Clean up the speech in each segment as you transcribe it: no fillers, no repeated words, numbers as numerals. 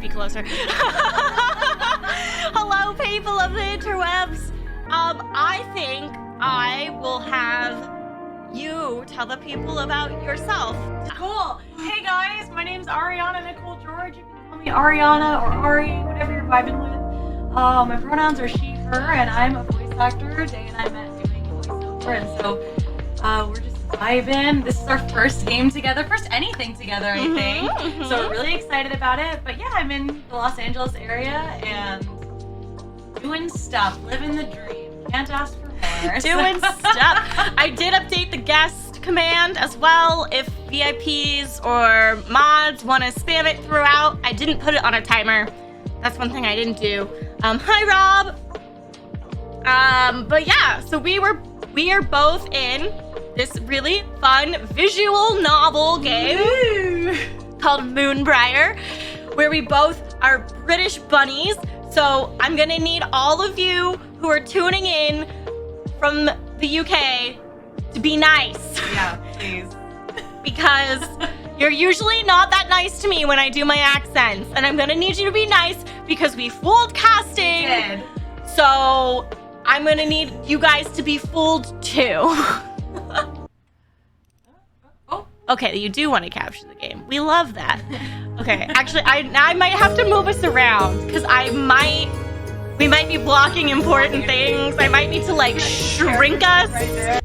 Speak closer. Hello, people of the interwebs. I think I will have you tell the people about yourself. Cool. Hey guys, my name's Ariana Nicole George. You can call me Ariana or Ari, whatever you're vibing with. My pronouns are she, her, and I'm a voice actor. Daye and I met doing voiceover, and so we're just vibing. This is our first game together, first anything together, I think. So we're really excited about it. But yeah, I'm in the Los Angeles area and doing stuff, living the dream. Can't ask for more. Doing stuff. I did update the guest command as well. If VIPs or mods want to spam it throughout, I didn't put it on a timer. That's one thing I didn't do. Hi Rob. But yeah, so we are both in this really fun visual novel game called Moonbriar, where we both are British bunnies. So I'm gonna need all of you who are tuning in from the UK to be nice. Yeah, please. Because you're usually not that nice to me when I do my accents. And I'm gonna need you to be nice because we fooled casting. We did. So I'm gonna need you guys to be fooled too. Oh. Okay, you do want to capture the game. We love that. Okay, actually, I might have to move us around because we might be blocking important things. I might need to like shrink us. Right.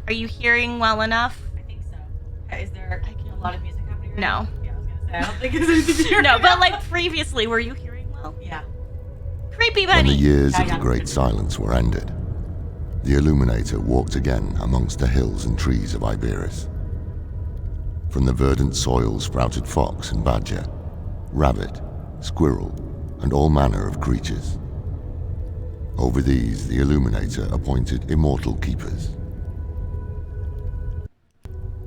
Are you hearing well enough? I think so. Is there a lot of music happening right No. now? Yeah, I was gonna say, I don't think there's anything here. No, but like previously, were you hearing well? Yeah. Creepy When the bunny. years of the Great Silence were ended, the Illuminator walked again amongst the hills and trees of Iberis. From the verdant soil sprouted fox and badger, rabbit, squirrel, and all manner of creatures. Over these, the Illuminator appointed immortal keepers.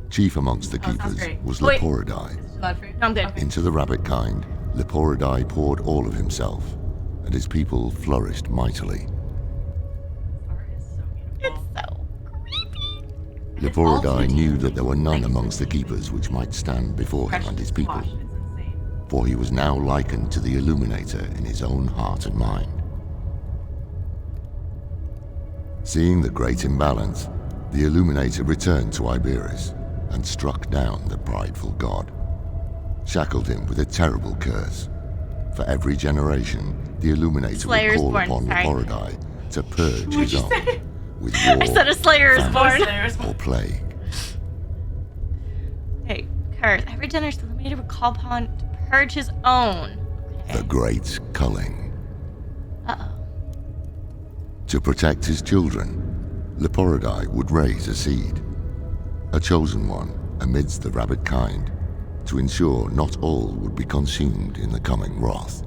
Chief amongst the keepers great. was Wait. Leporidae. Too loud for you? I'm good. Okay. Into the rabbit kind, Leporidae poured all of himself, and his people flourished mightily. Art is so beautiful. It's so creepy. Leporidae knew that there were none amongst the keepers which might stand before him and his people, It's insane. for he was now likened to the Illuminator in his own heart and mind. Seeing the great imbalance, the Illuminator returned to Iberis and struck down the prideful god, shackled him with a terrible curse. For every generation, the Illuminator Slayer's would call born, upon sorry. Leporidae to purge his you own say? with war, I said a Slayer is born. or plague. Hey, curse. Every generation the Illuminator would call upon to purge his own. The Great Culling. Uh-oh. To protect his children, Leporidae would raise a seed, a chosen one amidst the rabbit kind, to ensure not all would be consumed in the coming wrath.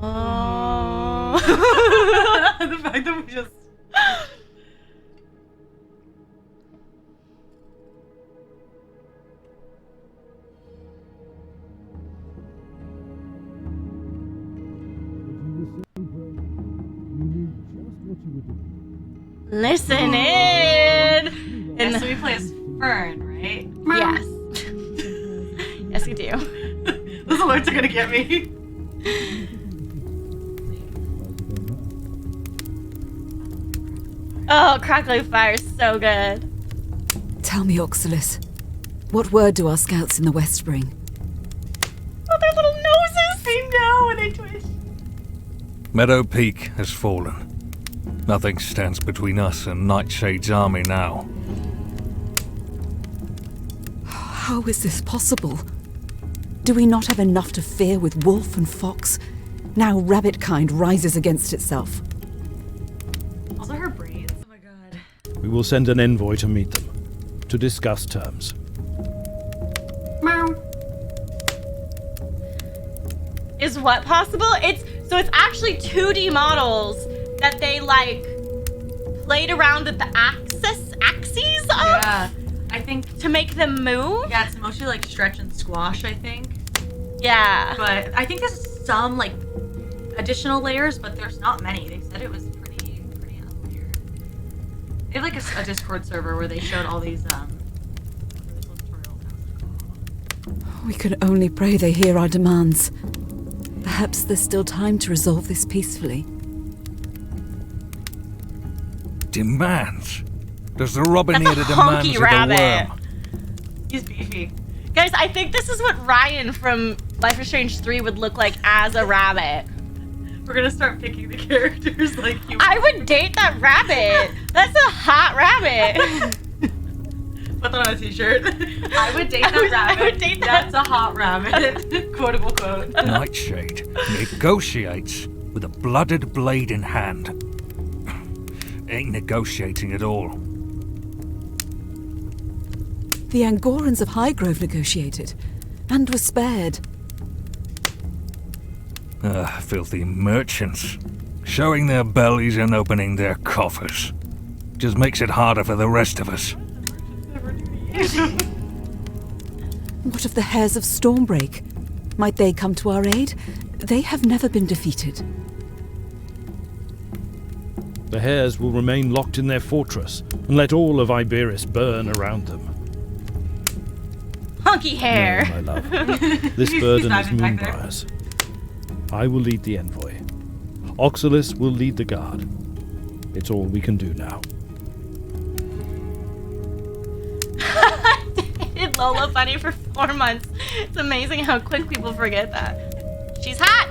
Oh. The fact that we just... Listen in. Yeah, so we play as Fern, right? Yes. Yes, we do. Those alerts are gonna get me. Oh, crackling fire is so good. Tell me, Oxalis, what word do our scouts in the West bring? Oh, their little noses. I know, and they twitch. Meadow Peak has fallen. Nothing stands between us and Nightshade's army now. How is this possible? Do we not have enough to fear with wolf and fox? Now rabbit-kind rises against itself. Also her braids. Oh my god. We will send an envoy to meet them, to discuss terms. Meow. Is what possible? It's actually 2D models that they like played around with the axes of Yeah. I think, to make them move. yeah, it's mostly like stretch and squash, I think. Yeah. But I think there's some like additional layers, but there's not many. They said it was pretty unlayered. They have like a Discord server where they showed all these really cool We can only pray they hear our demands. Perhaps there's still time to resolve this peacefully. Demands? Does the robin That's hear a the demands honky of rabbit. the worm? He's beefy. Guys, I think this is what Ryan from Life is Strange 3 would look like as a rabbit. We're gonna start picking the characters like you. I would date that rabbit. That's a hot rabbit. Put that on a t-shirt. I would date that rabbit. I would date that. That's a hot rabbit. Quotable quote. Nightshade negotiates with a blooded blade in hand. Ain't negotiating at all. The Angorans of Highgrove negotiated, and were spared. Filthy merchants. Showing their bellies and opening their coffers. Just makes it harder for the rest of us. What of the Hares of Stormbreak? Might they come to our aid? They have never been defeated. The hares will remain locked in their fortress and let all of Iberis burn around them. Hunky hair. No, my love. This burden is Simon back there. Moonbriar's. I will lead the envoy. Oxalis will lead the guard. It's all we can do now. Dated Lola funny for 4 months. It's amazing how quick people forget that. She's hot.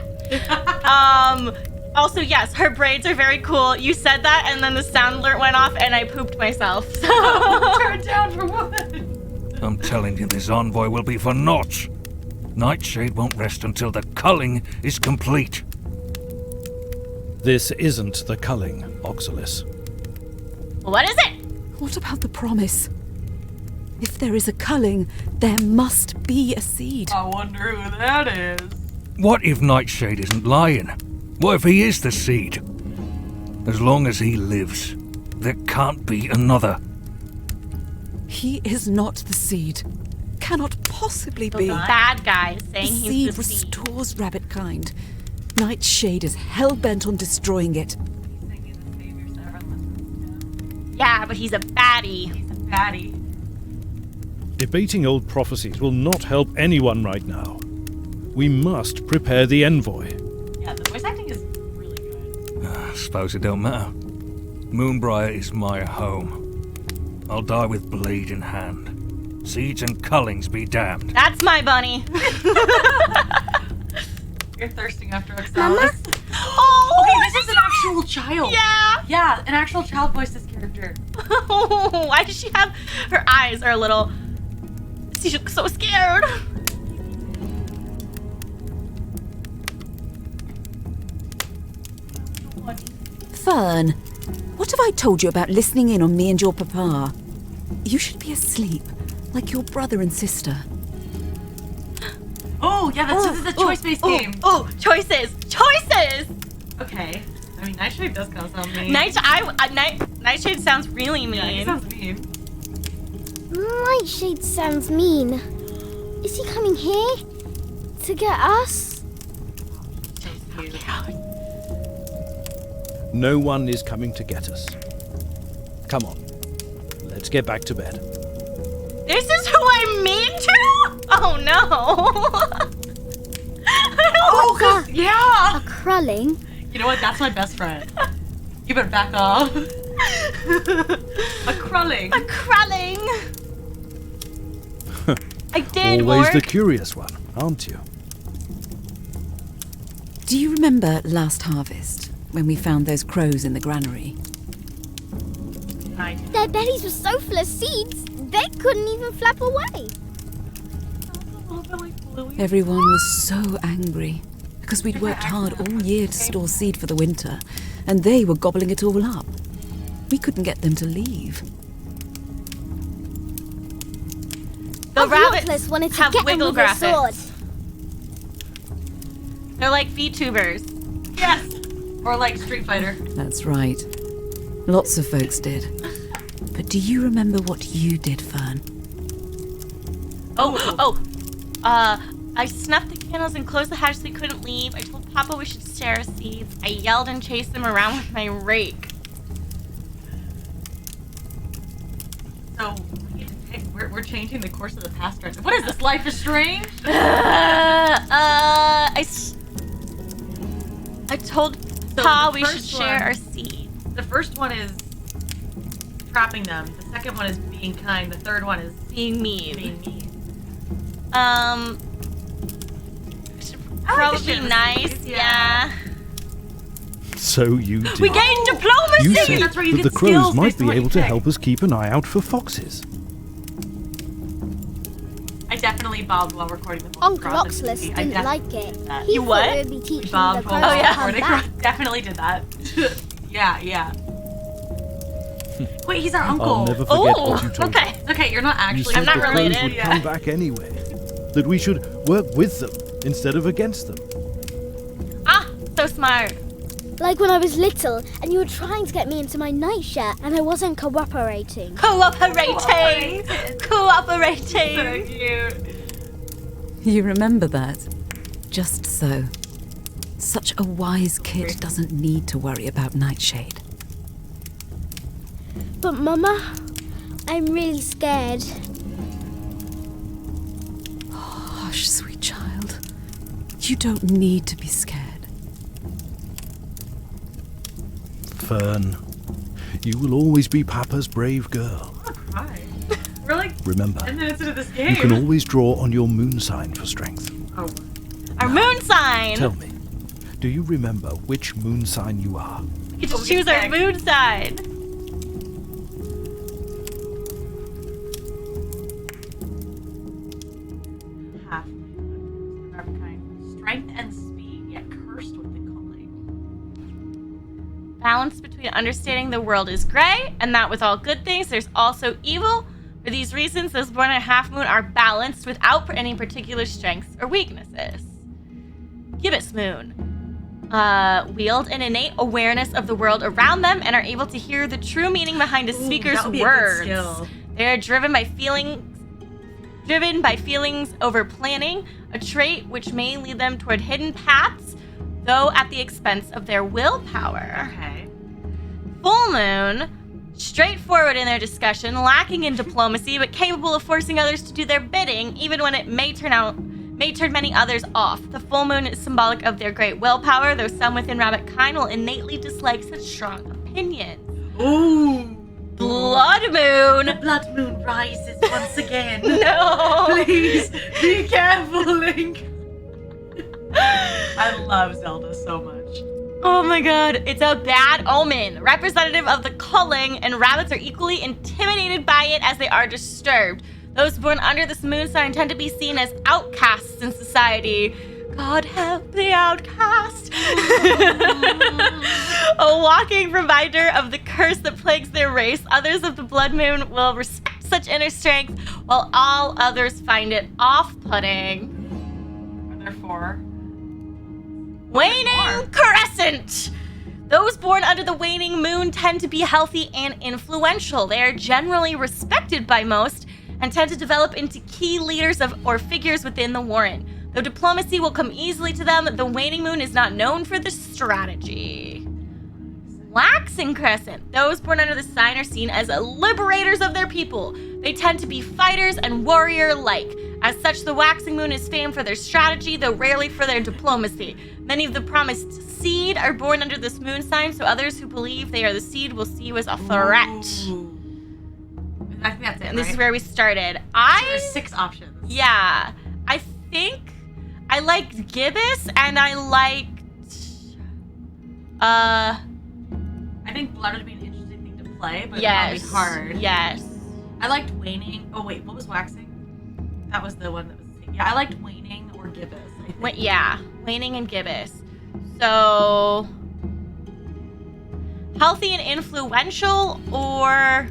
Also, yes, her braids are very cool. You said that, and then the sound alert went off, and I pooped myself. So. Turn down for what? I'm telling you, this envoy will be for naught. Nightshade won't rest until the culling is complete. This isn't the culling, Oxalis. What is it? What about the promise? If there is a culling, there must be a seed. I wonder who that is. What if Nightshade isn't lying? What if he is the seed? As long as he lives, there can't be another. He is not the seed. Cannot possibly be. The bad guy The saying seed he's the seed. restores rabbit kind. Nightshade is hell-bent on destroying it. He's saying he's a savior, so everyone listens Yeah, but he's a baddie. to him. He's a baddie. Debating old prophecies will not help anyone right now. We must prepare the envoy. Yeah, the voice acting is really good. I suppose it don't matter. Moonbriar is my home. I'll die with blade in hand. Seeds and cullings be damned. That's my bunny. You're thirsting after Mama? Oxalis. Oh, Okay, this is an actual child. yeah. Yeah, an actual child voiced this character. Why does she have her eyes are a little? She looks so scared. Fern, what have I told you about listening in on me and your papa? You should be asleep, like your brother and sister. Oh, yeah, this is a choice-based game. Oh, choices. Okay. I mean, Nightshade does kind of sound mean. Nightshade sounds really mean. Yeah, he sounds mean. Nightshade sounds mean. Is he coming here? To get us? So cute. No one is coming to get us. Come on. Let's get back to bed. This is who I'm mean to? Oh no. Oh, God, yeah! A crulling? You know what? That's my best friend. You better back off. A crulling. A crulling. I did, Always Mork. the curious one, aren't you? Do you remember last harvest, when we found those crows in the granary? Nice. Their bellies were so full of seeds, they couldn't even flap away. Everyone was so angry, because we'd worked hard all year to store seed for the winter, and they were gobbling it all up. We couldn't get them to leave. The rabbits Ruthless wanted to have get them wiggle with a sword. graphics. They're like VTubers. Yes! Or like Street Fighter. That's right. Lots of folks did. But do you remember what you did, Fern? I snuffed the candles and closed the hatch so they couldn't leave. I told Papa we should share seeds. I yelled and chased them around with my rake. So, we get to pick. Where We're changing the course of the past right now. What is this? Life is Strange? I told So Pa the we should first share one- our seed. The first one is trapping them. The second one is being kind. The third one is Being mean. being mean. Probably nice, yeah. So you did. We gained diplomacy! You said That's where you that get the crows skills might based on be what able you to pick. help us keep an eye out for foxes. I definitely bobbed while recording the Uncle Oxless didn't like it. He You thought what? it would be teaching the Bobbed while crows to come recording. back. Definitely did that. Yeah. Wait, he's our uncle. I'll never forget Oh, what you told okay. me. Okay, you're not You actually. said I'm not the crows related. would come back anyway. That we should work with them instead of against them. Ah, so smart. Like when I was little and you were trying to get me into my nightshirt and I wasn't cooperating. Cooperating! So Cooperating! cute. You remember that? Just so. Such a wise kid doesn't need to worry about Nightshade. But Mama, I'm really scared. Hush, sweet child. You don't need to be scared. Fern, you will always be Papa's brave girl. Hi. We're like Remember, 10 minutes into this you game. can always draw on your moon sign for strength. Oh. Our moon sign! Tell me, do you remember which moon sign you are? We get to choose our moon sign. Half. Kind. Strength and speed, yet cursed with the calling. Balance between understanding the world is gray and that with all good things there's also evil. For these reasons, those born on a half moon are balanced without any particular strengths or weaknesses. Gibbous moon. Wield an innate awareness of the world around them and are able to hear the true meaning behind a speaker's that would be a good words. skill. They are driven by feelings over planning, a trait which may lead them toward hidden paths, though at the expense of their willpower. Okay. Full moon, straightforward in their discussion, lacking in diplomacy, but capable of forcing others to do their bidding, even when it may turn many others off. The full moon is symbolic of their great willpower, though some within rabbit kind will innately dislike such strong opinions. Ooh. Blood moon. The blood moon rises once again. No. Please be careful, Link. I love Zelda so much. Oh my god, it's a bad omen, representative of the culling, and rabbits are equally intimidated by it as they are disturbed. Those born under this moon sign tend to be seen as outcasts in society. God help the outcast. A walking reminder of the curse that plagues their race. Others of the blood moon will respect such inner strength, while all others find it off-putting. Are there 4? Waning crescent. Those born under the waning moon tend to be healthy and influential. They are generally respected by most and tend to develop into key leaders or figures within the Warren. Though diplomacy will come easily to them, the waning moon is not known for this strategy. Waxing crescent. Those born under the sign are seen as liberators of their people. They tend to be fighters and warrior-like. As such, the waxing moon is famed for their strategy, though rarely for their diplomacy. Many of the promised seed are born under this moon sign, so others who believe they are the seed will see you as a threat. Ooh. I think that's it, And this is right? where we started. So there's 6 options. Yeah, I think I liked Gibbous and I liked, I think blood would be an interesting thing to play, but yes, it would be hard. yes. I liked waning. Oh wait, what was waxing? That was the one that was. Yeah, I liked waning or gibbous. I think. Yeah, Waning and Gibbous. So, healthy and influential, or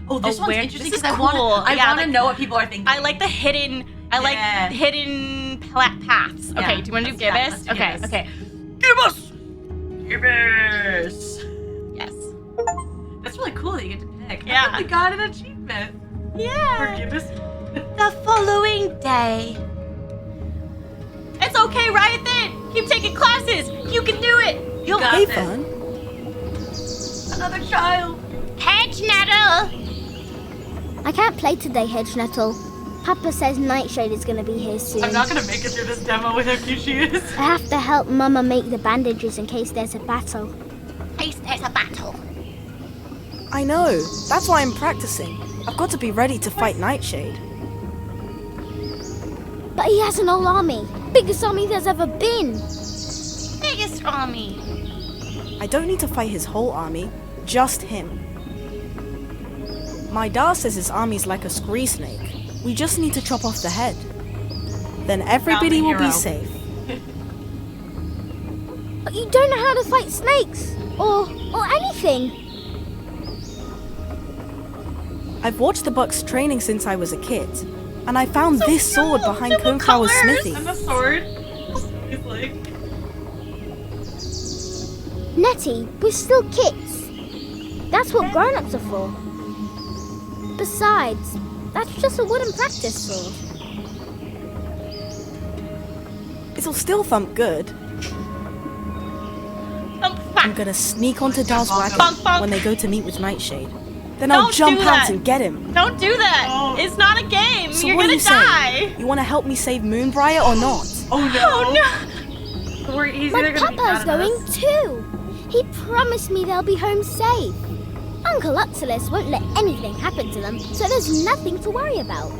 Oh, this one's aware- interesting this is because cool. I want to Yeah, like- know what people are thinking. I like the hidden. I like Yeah. hidden paths. Okay, Yeah, do you want to do let's- yeah, Gibbous? let's do Okay, Gibbous. okay. gibbous. Gibbous. Yes. That's really cool that you get to pick. I Yeah. think we got an achievement for Yeah. gibbous. The following day. It's okay, Riot Then. Keep taking classes. You can do it. You'll got Hey, this. Fern. Another child. Hedge Nettle. I can't play today, Hedge Nettle. Papa says Nightshade is going to be here soon. I'm not gonna make it through this demo with how cute she is. I have to help Mama make the bandages in case there's a battle. I know. That's why I'm practicing. I've got to be ready to fight Nightshade. But he has an whole army. Biggest army there's ever been. Biggest army. I don't need to fight his whole army, just him. My dad says his army's like a scree snake. We just need to chop off the head. Then everybody will be safe. But you don't know how to fight snakes. Or anything. I've watched the Bucks training since I was a kid. And I found this sword behind Coneflower's smithy. And the sword. He's like... Nettie, we're still kids. That's what grown-ups are for. Besides, that's just a wooden practice sword. It'll still thump good. I'm gonna sneak onto Dar's wagon when they go to meet with Nightshade. Then I'll jump out and get him. Don't do that. Oh. It's not a game. So You're what gonna are you die. saying? You wanna help me save Moonbriar or not? Oh no! Oh no. He's My either gonna be papa's mad at going us. too. He promised me they'll be home safe. Uncle Oxalis won't let anything happen to them, so there's nothing to worry about.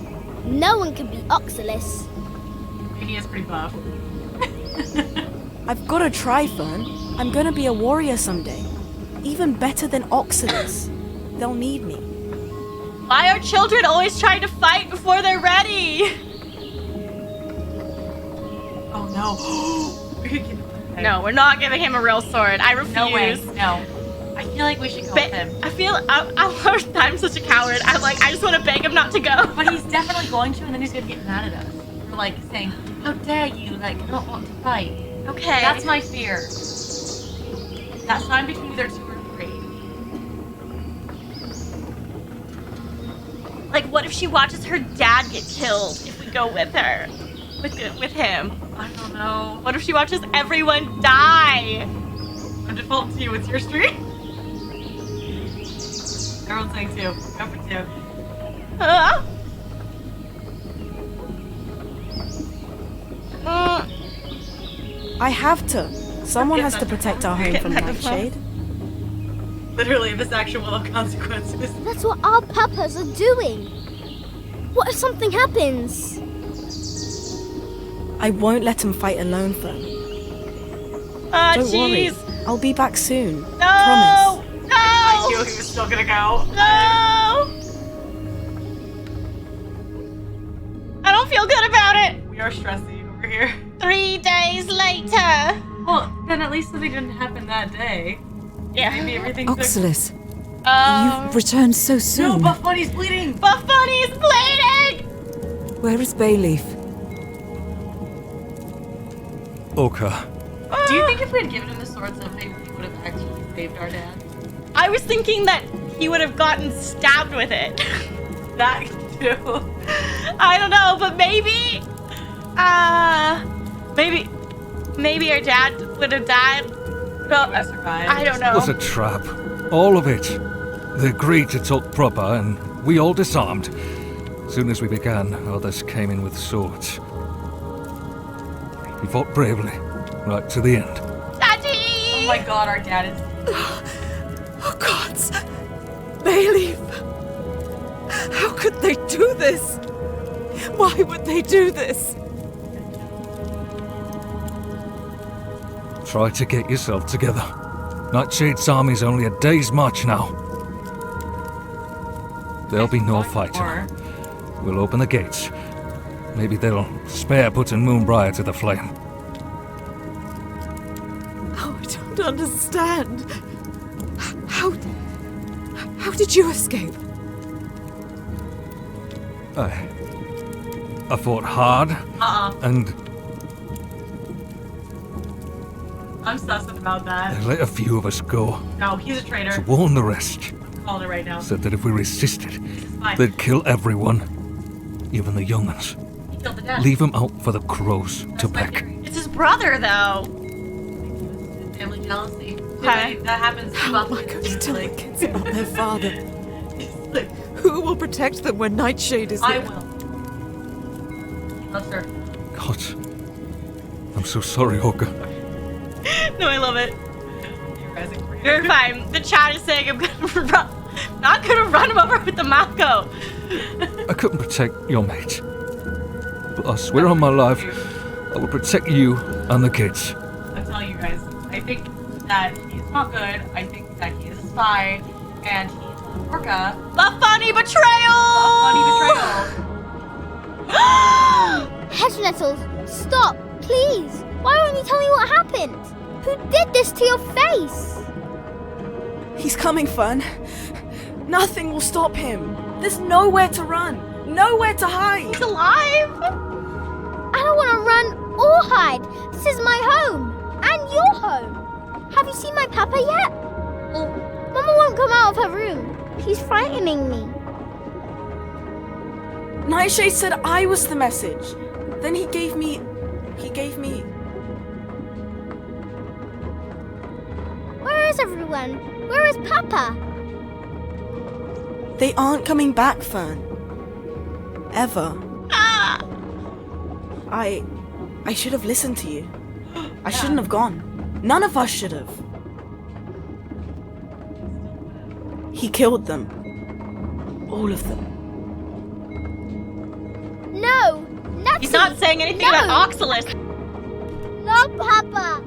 No one can be Oxalis. He is pretty buff. I've gotta try, Fern. I'm gonna be a warrior someday. Even better than Oxalis. They'll need me. Why are children always trying to fight before they're ready? Oh no. We could give him a No, we're not giving him a real sword. I refuse. No way. No. I feel like we should go with him. I'm such a coward. I'm like, I just want to beg him not to go. But he's definitely going to, and then he's gonna get mad at us. For like saying, how dare you, like, not want to fight. Okay. That's my fear. That sign between either 2 or 3. Like, what if she watches her dad get killed if we go with her? With him? I don't know. What if she watches everyone die? I'm defaulting to you. What's your stream? Everyone's saying 2. Go for 2. I have to. Someone has to protect our home from Nightshade. Literally, this action will have consequences. That's what our papas are doing. What if something happens? I won't let him fight alone, Fern. Don't worry. I'll be back soon. No! Promise. No! I knew he was still gonna go. No! I don't feel good about it. We are stressing over here. 3 days later. Well, then at least something didn't happen that day. Yeah. Maybe everything's Oxalis, you've returned so No, soon. Buff Bunny's bleeding! Buff Bunny's bleeding! Where is Bayleaf? Okay. Do you think if we had given him the sword someday, we would have actually saved our dad? I was thinking that he would have gotten stabbed with it. That too. I don't know, but maybe, maybe our dad would have died. No, Survived. I don't It was a know. trap. All of it. They agreed to talk proper, and we all disarmed. Soon as we began, others came in with swords. We fought bravely, right to the end. Daddy! Oh my god, our dad is... Oh, gods! Bayleaf! How could they do this? Why would they do this? Try to get yourself together. Nightshade's army's only a day's march now. There'll be no fighting. We'll open the gates. Maybe they'll spare putting Moonbriar to the flame. Oh, I don't understand. How did you escape? I fought hard, and I'm sussing about that. they let a few of us go No, he's a traitor. to warn the rest. I'm calling it right now. Said that if we resisted, Fine. they'd kill everyone, even the young'uns. He killed the dad. Leave them out for the crows to That's my peck. theory. It's his brother, though. Family jealousy. Okay. That happens to How Buff am I going to tell the kids about their father? Who will protect them when Nightshade is I here? will. He loves her. God. I'm so sorry, Olga. No, I love it. You guys agree? You're fine. The chat is saying I'm gonna run. Not gonna run him over with the Mako. I couldn't protect your mate. But I swear on my life, I will protect you and the kids. I'll tell you guys, I think that he's not good. I think that he is a spy, and he's an orca. The funny betrayal. Hedge nettles, stop, please. Why won't you tell me what happened? Who did this to your face? He's coming, Fern. Nothing will stop him. There's nowhere to run, nowhere to hide. He's alive. I don't want to run or hide. This is my home, and your home. Have you seen my papa yet? Mama won't come out of her room. She's frightening me. Nightshade said I was the message. Then he gave me... Where is everyone? Where is Papa? They aren't coming back, Fern. Ever. I should have listened to you. I shouldn't have gone. None of us should have. He killed them. All of them. No, Natty. He's not saying anything No. about Oxalis. Not Papa.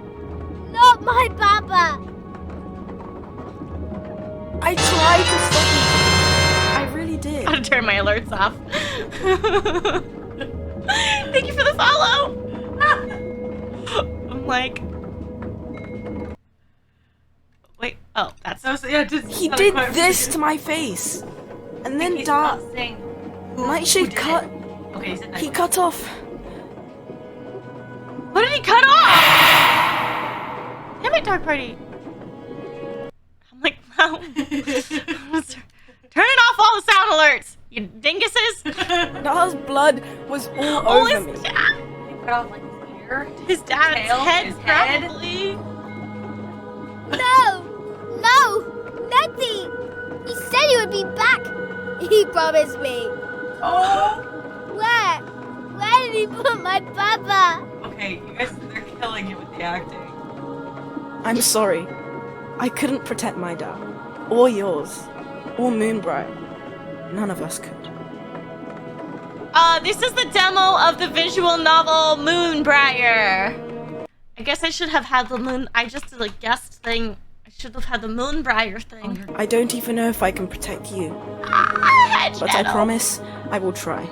Not my Papa. I tried to stop him. I really did. Gotta turn my alerts off. Thank you for the follow. I'm like, wait. Oh, that's So yeah, just He did this to my face. And then He's not Dark... saying who Nightshade did it. cut... Okay, he said He Nightshade. cut off... What did he cut off? Damn it, Dark Party. I'm like, wow. Turning off all the sound alerts, you dinguses. Dar's blood was all Oh, over his me. dad. He cut off like his ear. His dad's tail, head, his head. probably. No, Natty. He said he would be back. He promised me. Oh. Where did he put my Papa? Okay, you guys, they're killing you with the acting. I'm sorry. I couldn't protect my dad. Or yours. Or Moonbriar. None of us could. This is the demo of the visual novel Moonbriar. I guess I should have had the moon. I just did a guest thing. I should have had the Moonbriar thing. I don't even know if I can protect you. But I promise I will try.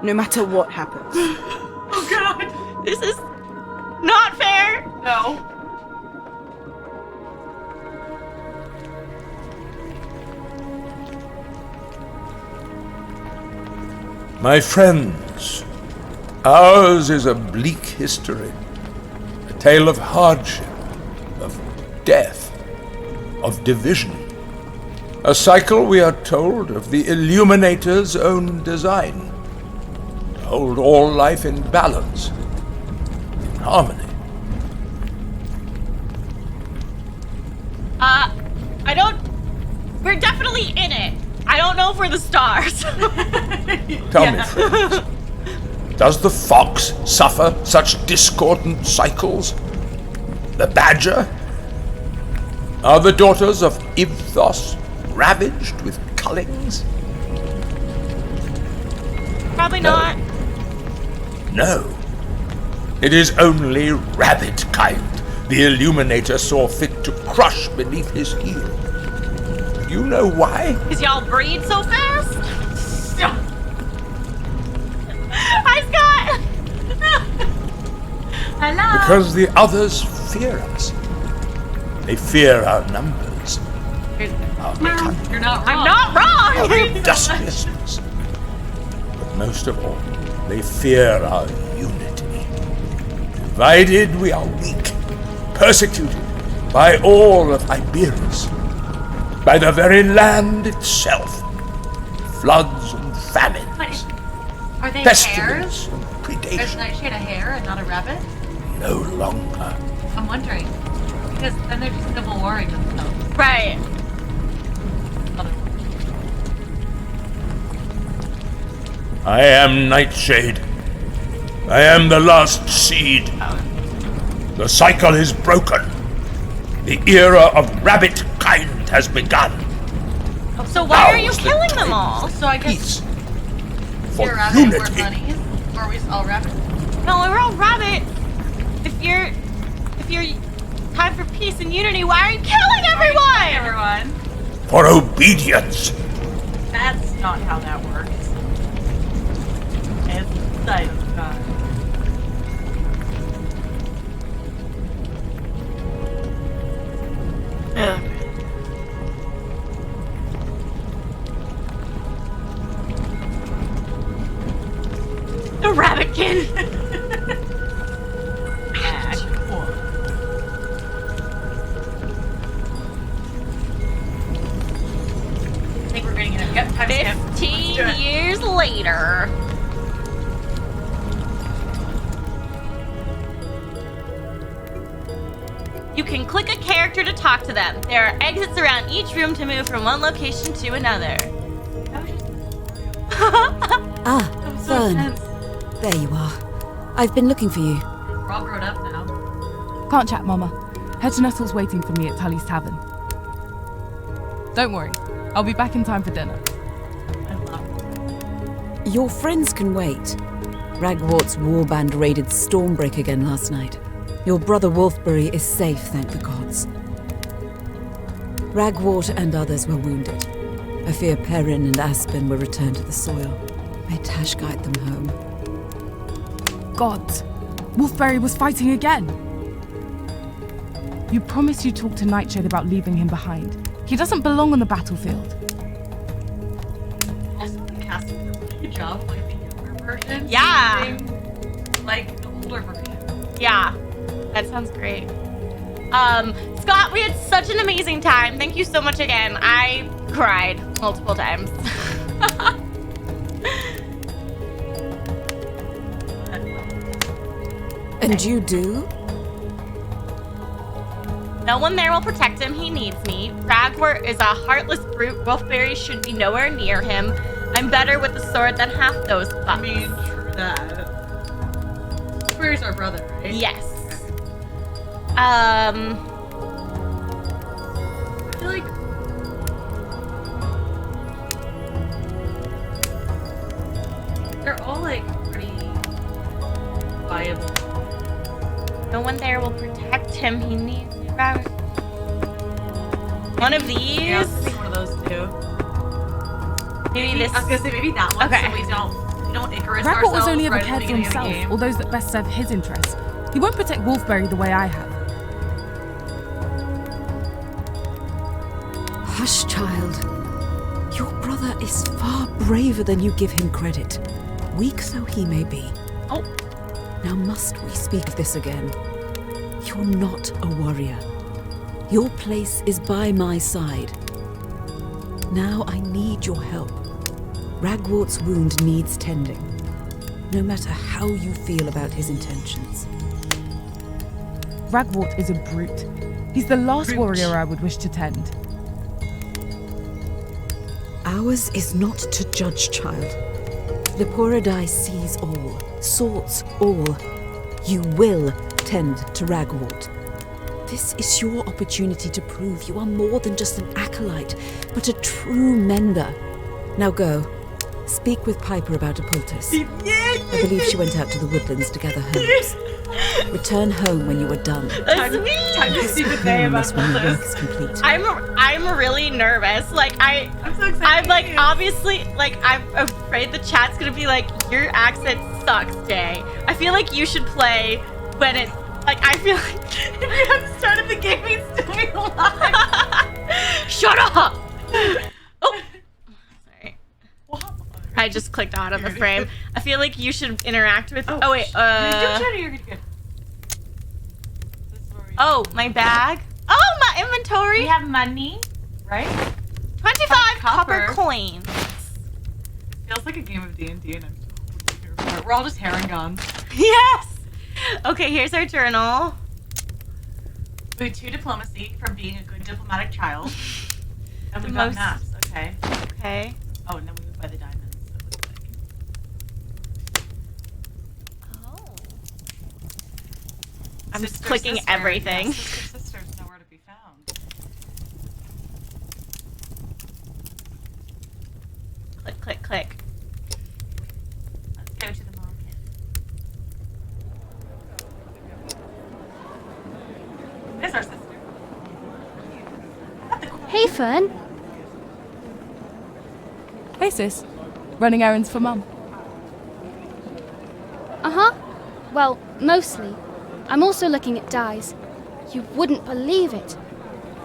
No matter what happens. Oh god. This is not fair. No. My friends, ours is a bleak history, a tale of hardship, of death, of division, a cycle, we are told, of the Illuminator's own design, to hold all life in balance, in harmony. I don't. We're definitely in it. I don't know if we're the stars. Tell me, friends, does the fox suffer such discordant cycles? The badger? Are the daughters of Ivthos ravaged with cullings? Probably not. No. It is only rabbit kind the Illuminator saw fit to crush beneath his heel. Do you know why? Because y'all breed so fast? Hi, Scott! Hello. Because the others fear us. They fear our numbers, our cunning, You're not wrong. I'm not wrong! our industriousness. But most of all, they fear our unity. Divided, we are weak, persecuted by all of Iberis, by the very land itself. Floods and famines, Are they pestilence hares? and Is predation. Nightshade a hare and not a rabbit? No longer. I'm wondering. Because then they're just civil warring themselves. Right. I am Nightshade. I am the last seed. The cycle is broken. The era of rabbit kind has begun. So why are you killing them all? So I guess Peace. you're For rabbit, we're unity. bunnies. Or are we all rabbits? No, we're all rabbit. If you're time for peace and unity, why are you killing everyone? Everyone. For obedience. That's not how that works. It's the sight of God. The rabbitkin. I think we're getting it. Yep, time skip. 15 years later. You can click a character to talk to them. There are exits around each room to move from one location to another. Ah, Fern. There you are. I've been looking for you. We're all grown up now. Can't chat, Mama. Head to Nettle's waiting for me at Tully's Tavern. Don't worry, I'll be back in time for dinner. Your friends can wait. Ragwart's warband raided Stormbreak again last night. Your brother Wolfbury is safe, thank the gods. Ragwart and others were wounded. I fear Perrin and Aspen were returned to the soil. May Tash guide them home. Gods, Wolfbury was fighting again. You promised you'd talk to Nightshade about leaving him behind. He doesn't belong on the battlefield. Also, the casting did a really good job, like the younger version. Yeah. using, like the older version. Yeah, that sounds great. Scott, we had such an amazing time. Thank you so much again. I cried multiple times. And you do? No one there will protect him. He needs me. Ragwort is a heartless brute. Wolfberry should be nowhere near him. I'm better with the sword than half those fucks. I mean, true that. Where's our brother, right? Yes. I feel like they're all like pretty viable. No one there will protect him. He needs me. One of these. Yeah, I was thinking one of those two. Maybe this. I was gonna say maybe that one. Okay. So we don't Icarus Ragwort ourselves was only ever right at the cared for beginning of the himself, game. or those that best serve his interests. He won't protect Wolfbury the way I have. Hush, child. Your brother is far braver than you give him credit. Weak though he may be. Oh. Now must we speak of this again? You're not a warrior. Your place is by my side. Now I need your help. Ragwart's wound needs tending, no matter how you feel about his intentions. Ragwort is a brute. He's the last warrior I would wish to tend. Ours is not to judge, child. Leporidai sees all, sorts all. You will tend to Ragwort. This is your opportunity to prove you are more than just an acolyte, but a true mender. Now go. Speak with Piper about a poultice. I believe she went out to the woodlands to gather herbs. Return home when you are done. Time to speak with Daye about When the work this. is complete. I'm really nervous. Like I'm so excited. I'm like obviously like I'm afraid the chat's gonna be like your accent sucks, Daye. I feel like you should play when it like I feel like If you have started the game, he'd still be alive. shut up. Oh, sorry. What? I just clicked out of the frame. I feel like you should interact with. Oh wait. You're good. Oh, my bag. Oh, my inventory. We have money, right? 25 copper copper. coins. Feels like a game of D&D, and I'm totally here for it. We're all just hair and guns. Yes. Okay, here's our journal. We have 2 diplomacy from being a good diplomatic child. And The we got most- maps. Okay. Okay. Oh, and then we moved by the diamonds. It looks like. I'm just clicking everything. Yeah, sister's nowhere to be found. Click, click, click. Let's go to the market. There's our sister. Hey, Fern. Hey, sis. Running errands for Mum. Uh-huh. Well, mostly. I'm also looking at dyes. You wouldn't believe it.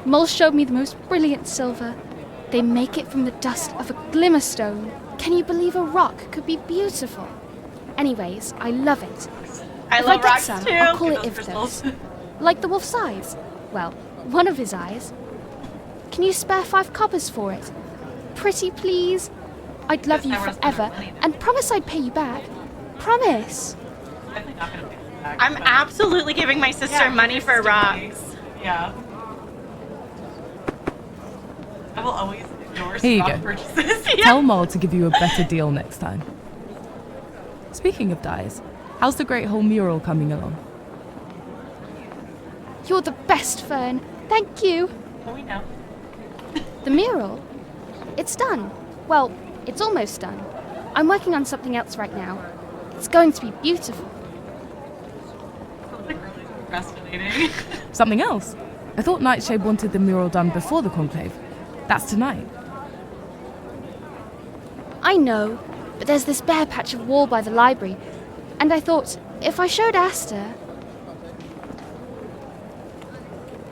Mole showed me the most brilliant silver. They make it from the dust of a glimmerstone. Can you believe a rock could be beautiful? Anyways, I love it. I If love I get rocks some, too. I'll call it Those crystals. Ivdos. Like the wolf's eyes. Well, one of his eyes. Can you spare 5 coppers for it? Pretty please? I'd love you That was better forever, money than- and promise I'd pay you back. Promise. Definitely not gonna pay them back, I'm but- absolutely giving my sister Yeah, money for sister rocks. money. Yeah. I will always endorse Here you rock go. purchases. Tell Mole to give you a better deal next time. Speaking of dyes, how's the Great Hall mural coming along? You're the best, Fern. Thank you. Well, we know. The mural? It's done. Well, it's almost done. I'm working on something else right now. It's going to be beautiful. Sounds like really procrastinating. Something else? I thought Nightshade wanted the mural done before the conclave. That's tonight. I know, but there's this bare patch of wall by the library, and I thought if I showed Asta,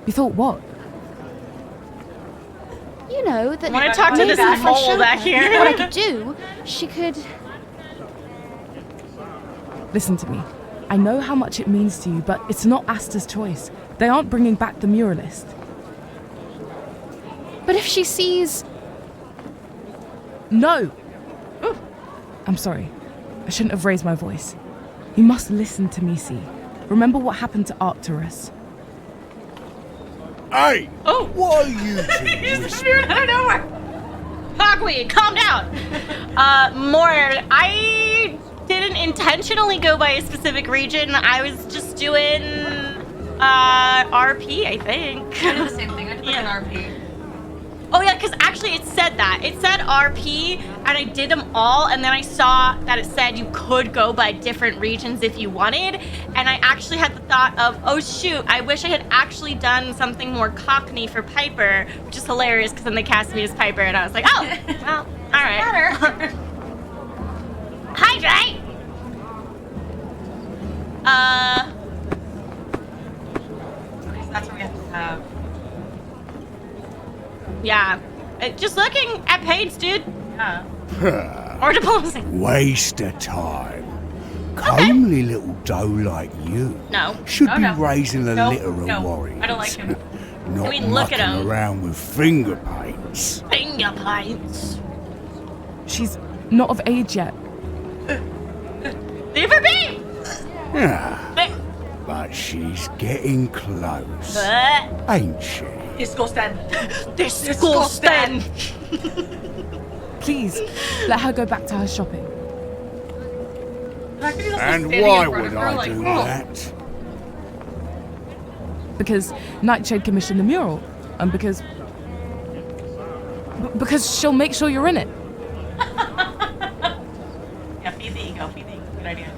You thought what? you know, that I want to talk to maybe this if I mole showed back her here. what I could do, she could. Listen to me. I know how much it means to you, but it's not Asta's choice. They aren't bringing back the muralist. But if she sees, No! I'm sorry. I shouldn't have raised my voice. You must listen to me, see. Remember what happened to Arcturus. Hey! Oh. What are you two He's whispering? disappeared out of nowhere. Hogweed, calm down. Mord, I didn't intentionally go by a specific region. I was just doing RP, I think. I did the same thing. I did like Yeah. an RP. Oh yeah, because actually it said that. It said RP, and I did them all, and then I saw that it said you could go by different regions if you wanted, and I actually had the thought of, oh shoot, I wish I had actually done something more Cockney for Piper, which is hilarious, because then they cast me as Piper, and I was like, oh, well, alright. Hi, Daye! That's what we have to have. Yeah. Just looking at Paige, dude. Yeah. Or diplomacy. Waste of time. Comely little doe like you No. should No, be no. raising a No, litter of no, warriors. I don't like him. Not I mean, look at mucking him. around with finger paints. Finger paints. She's not of age yet. Leave her be! Yeah, but she's getting close, ain't she? Disgusting. Disgusting. Please, let her go back to her shopping. And why would I do that? Because Nightshade commissioned the mural, and because she'll make sure you're in it. Yeah, feed the ego. Feed the ego. Good idea.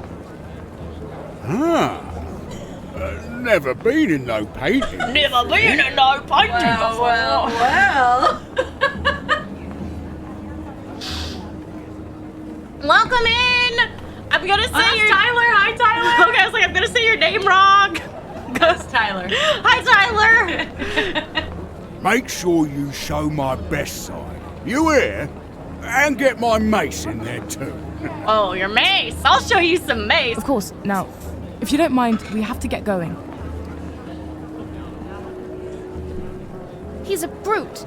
Never been in no painting. Never been in no painting before. Well. Welcome in. I'm gonna say That's your Tyler. Hi, Tyler. Okay, I was like, I'm gonna say your name wrong. That's Tyler. Hi, Tyler. Make sure you show my best side. You hear? And get my mace in there too. Oh, your mace. I'll show you some mace. Of course. Now, if you don't mind, we have to get going. he's a brute,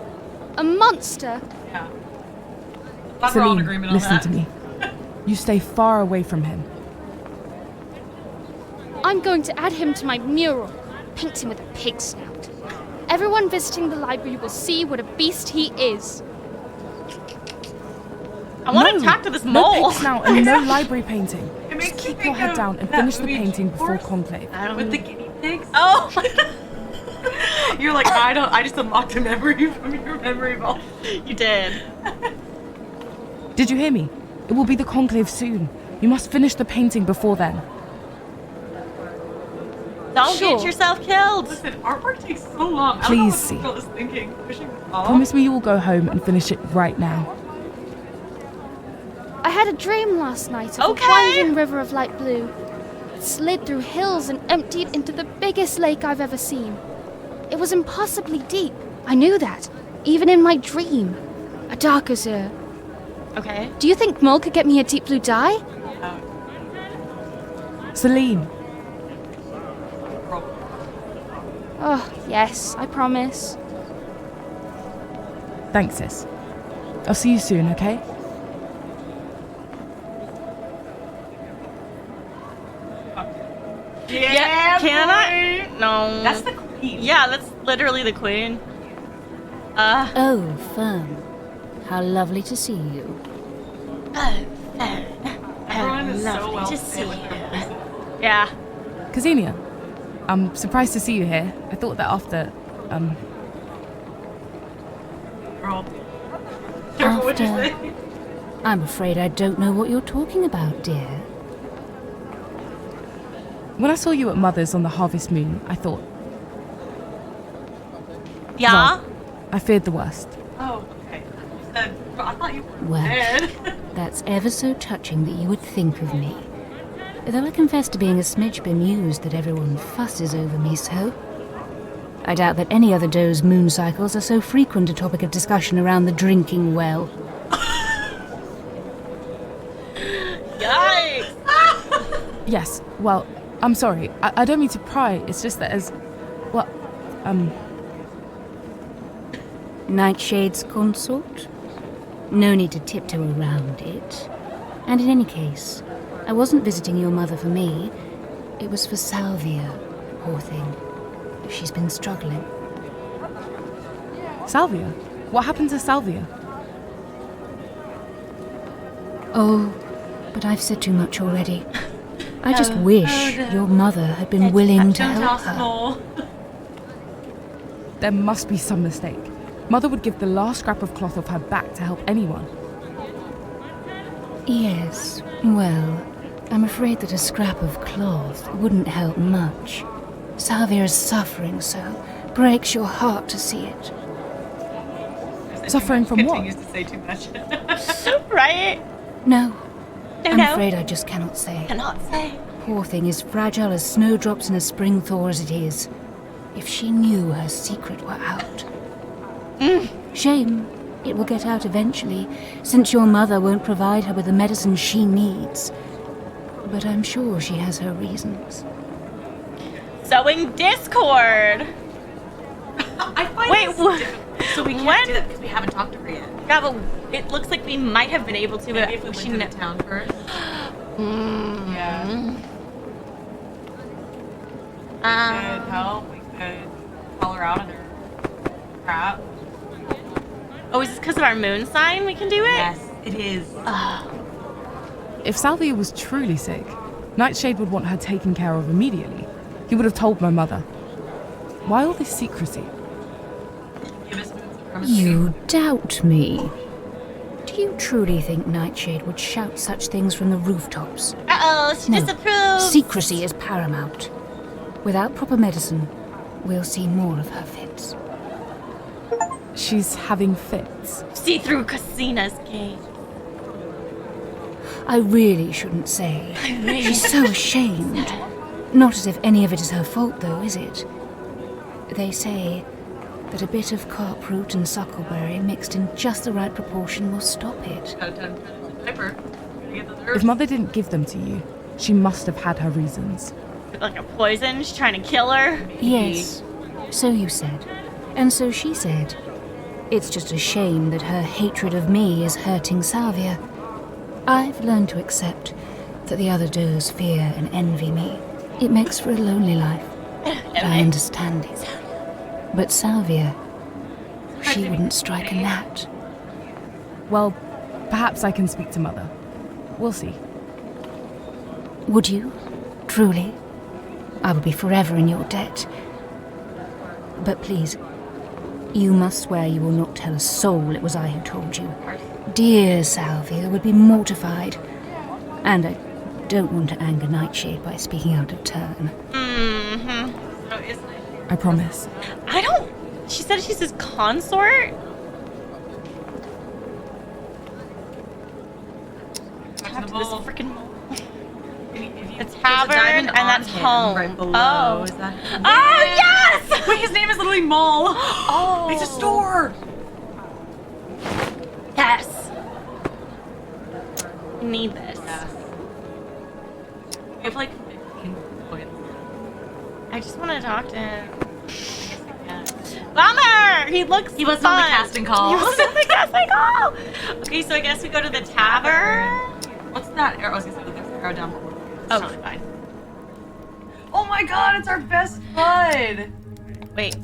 a monster. Yeah. Glad we're all in Celine, agreement on listen that. to me. You stay far away from him. I'm going to add him to my mural, paint him with a pig snout. Everyone visiting the library will see what a beast he is. I want to talk to this No mole. pig snout and no library painting. It makes Just me keep your think head of down and that finish the movie painting before Horse conclave. I don't with the guinea pigs. Oh! You're like, I just unlocked a memory from your memory vault. You did. Did you hear me? It will be the conclave soon. You must finish the painting before then. Don't get yourself killed. Listen, artwork takes so long. Please I see. don't know what this girl is thinking. Pushing the ball. Promise me you will go home and finish it right now. I had a dream last night of Okay. a winding river of light blue. It slid through hills and emptied into the biggest lake I've ever seen. It was impossibly deep. I knew that, even in my dream. A dark azure. Okay. Do you think Mole could get me a deep blue dye? Celine, Oh, yes, I promise. thanks, sis. I'll see you soon, okay? Yeah, can I? No. That's the queen. Yeah, that's literally the queen. Oh, Fern. How lovely to see you. Everyone is so lovely well to fit see with their you. voices. Yeah. Kazinia, I'm surprised to see you here. I thought that after, Girl. Careful what you say. I'm afraid I don't know what you're talking about, dear. when I saw you at Mother's on the harvest moon, I thought, Yeah? well, I feared the worst. Oh, okay. You said, I thought you were Well, dead. that's ever so touching that you would think of me. Though I confess to being a smidge bemused that everyone fusses over me so. I doubt that any other doe's moon cycles are so frequent a topic of discussion around the drinking well. Yikes! Yes, well, I'm sorry. I don't mean to pry. It's just that as... well, Nightshade's consort? No need to tiptoe around it. And in any case, I wasn't visiting your mother for me. It was for Salvia, poor thing. She's been struggling. Salvia? What happened to Salvia? Oh, but I've said too much already. I just wish your mother had been willing to help her. There must be some mistake. Mother would give the last scrap of cloth off her back to help anyone. Yes, well, I'm afraid that a scrap of cloth wouldn't help much. Salvia is suffering so. Breaks your heart to see it. Suffering from what? Continues to say too much. Right? No, No, I'm no. afraid I just cannot say. Cannot say. Poor thing is fragile as snowdrops in a spring thaw as it is. If she knew her secret were out. Shame. It will get out eventually, since your mother won't provide her with the medicine she needs. But I'm sure she has her reasons. Sowing discord. I find Wait, this what? difficult, so we can't When? do that because we haven't talked to her yet. Yeah, but it looks like we might have been able to, but Maybe if we went she to the kn- town first. Yeah. We could help. We could call her out on her crap. Oh, is this because of our moon sign we can do it? Yes, it is. If Salvia was truly sick, Nightshade would want her taken care of immediately. He would have told my mother. Why all this secrecy? Give us moon supremacy. You doubt me. Do you truly think Nightshade would shout such things from the rooftops? Uh-oh, she No. disapproves. Secrecy is paramount. Without proper medicine, we'll see more of her fits. She's having fits. See through Casina's gate. I really shouldn't say. She's so ashamed. Not as if any of it is her fault, though, is it? They say that a bit of carp root and suckleberry mixed in just the right proportion will stop it. Got a ton of diaper. Gotta get those If herbs. Mother didn't give them to you, she must have had her reasons. Like a poison, she's trying to kill her. Yes, so you said. And so she said. It's just a shame that her hatred of me is hurting Salvia. I've learned to accept that the other does fear and envy me. It makes for a lonely life, but I understand it. But Salvia, she wouldn't strike a gnat. Well, perhaps I can speak to Mother. We'll see. Would you? Truly? I will be forever in your debt. But please, you must swear you will not tell a soul it was I who told you. Dear Salvia would be mortified. And I don't want to anger Nightshade by speaking out of turn. I promise. I don't... She said she's his consort? Back to this freaking... The tavern, and that's home. Right below. Oh. Is that Oh, yes! Wait, his name is literally Mole. Oh. It's a store. Yes. I need this. Yes. We have like 15 points. I just want to talk to him. Bummer! He looks He wasn't fun. on the casting call. He wasn't on the casting call. Okay, so I guess we go to the tavern. What's that arrow? I was gonna say, there's an arrow down below. It's Oh. totally fine. Oh my god, it's our best bud! Wait.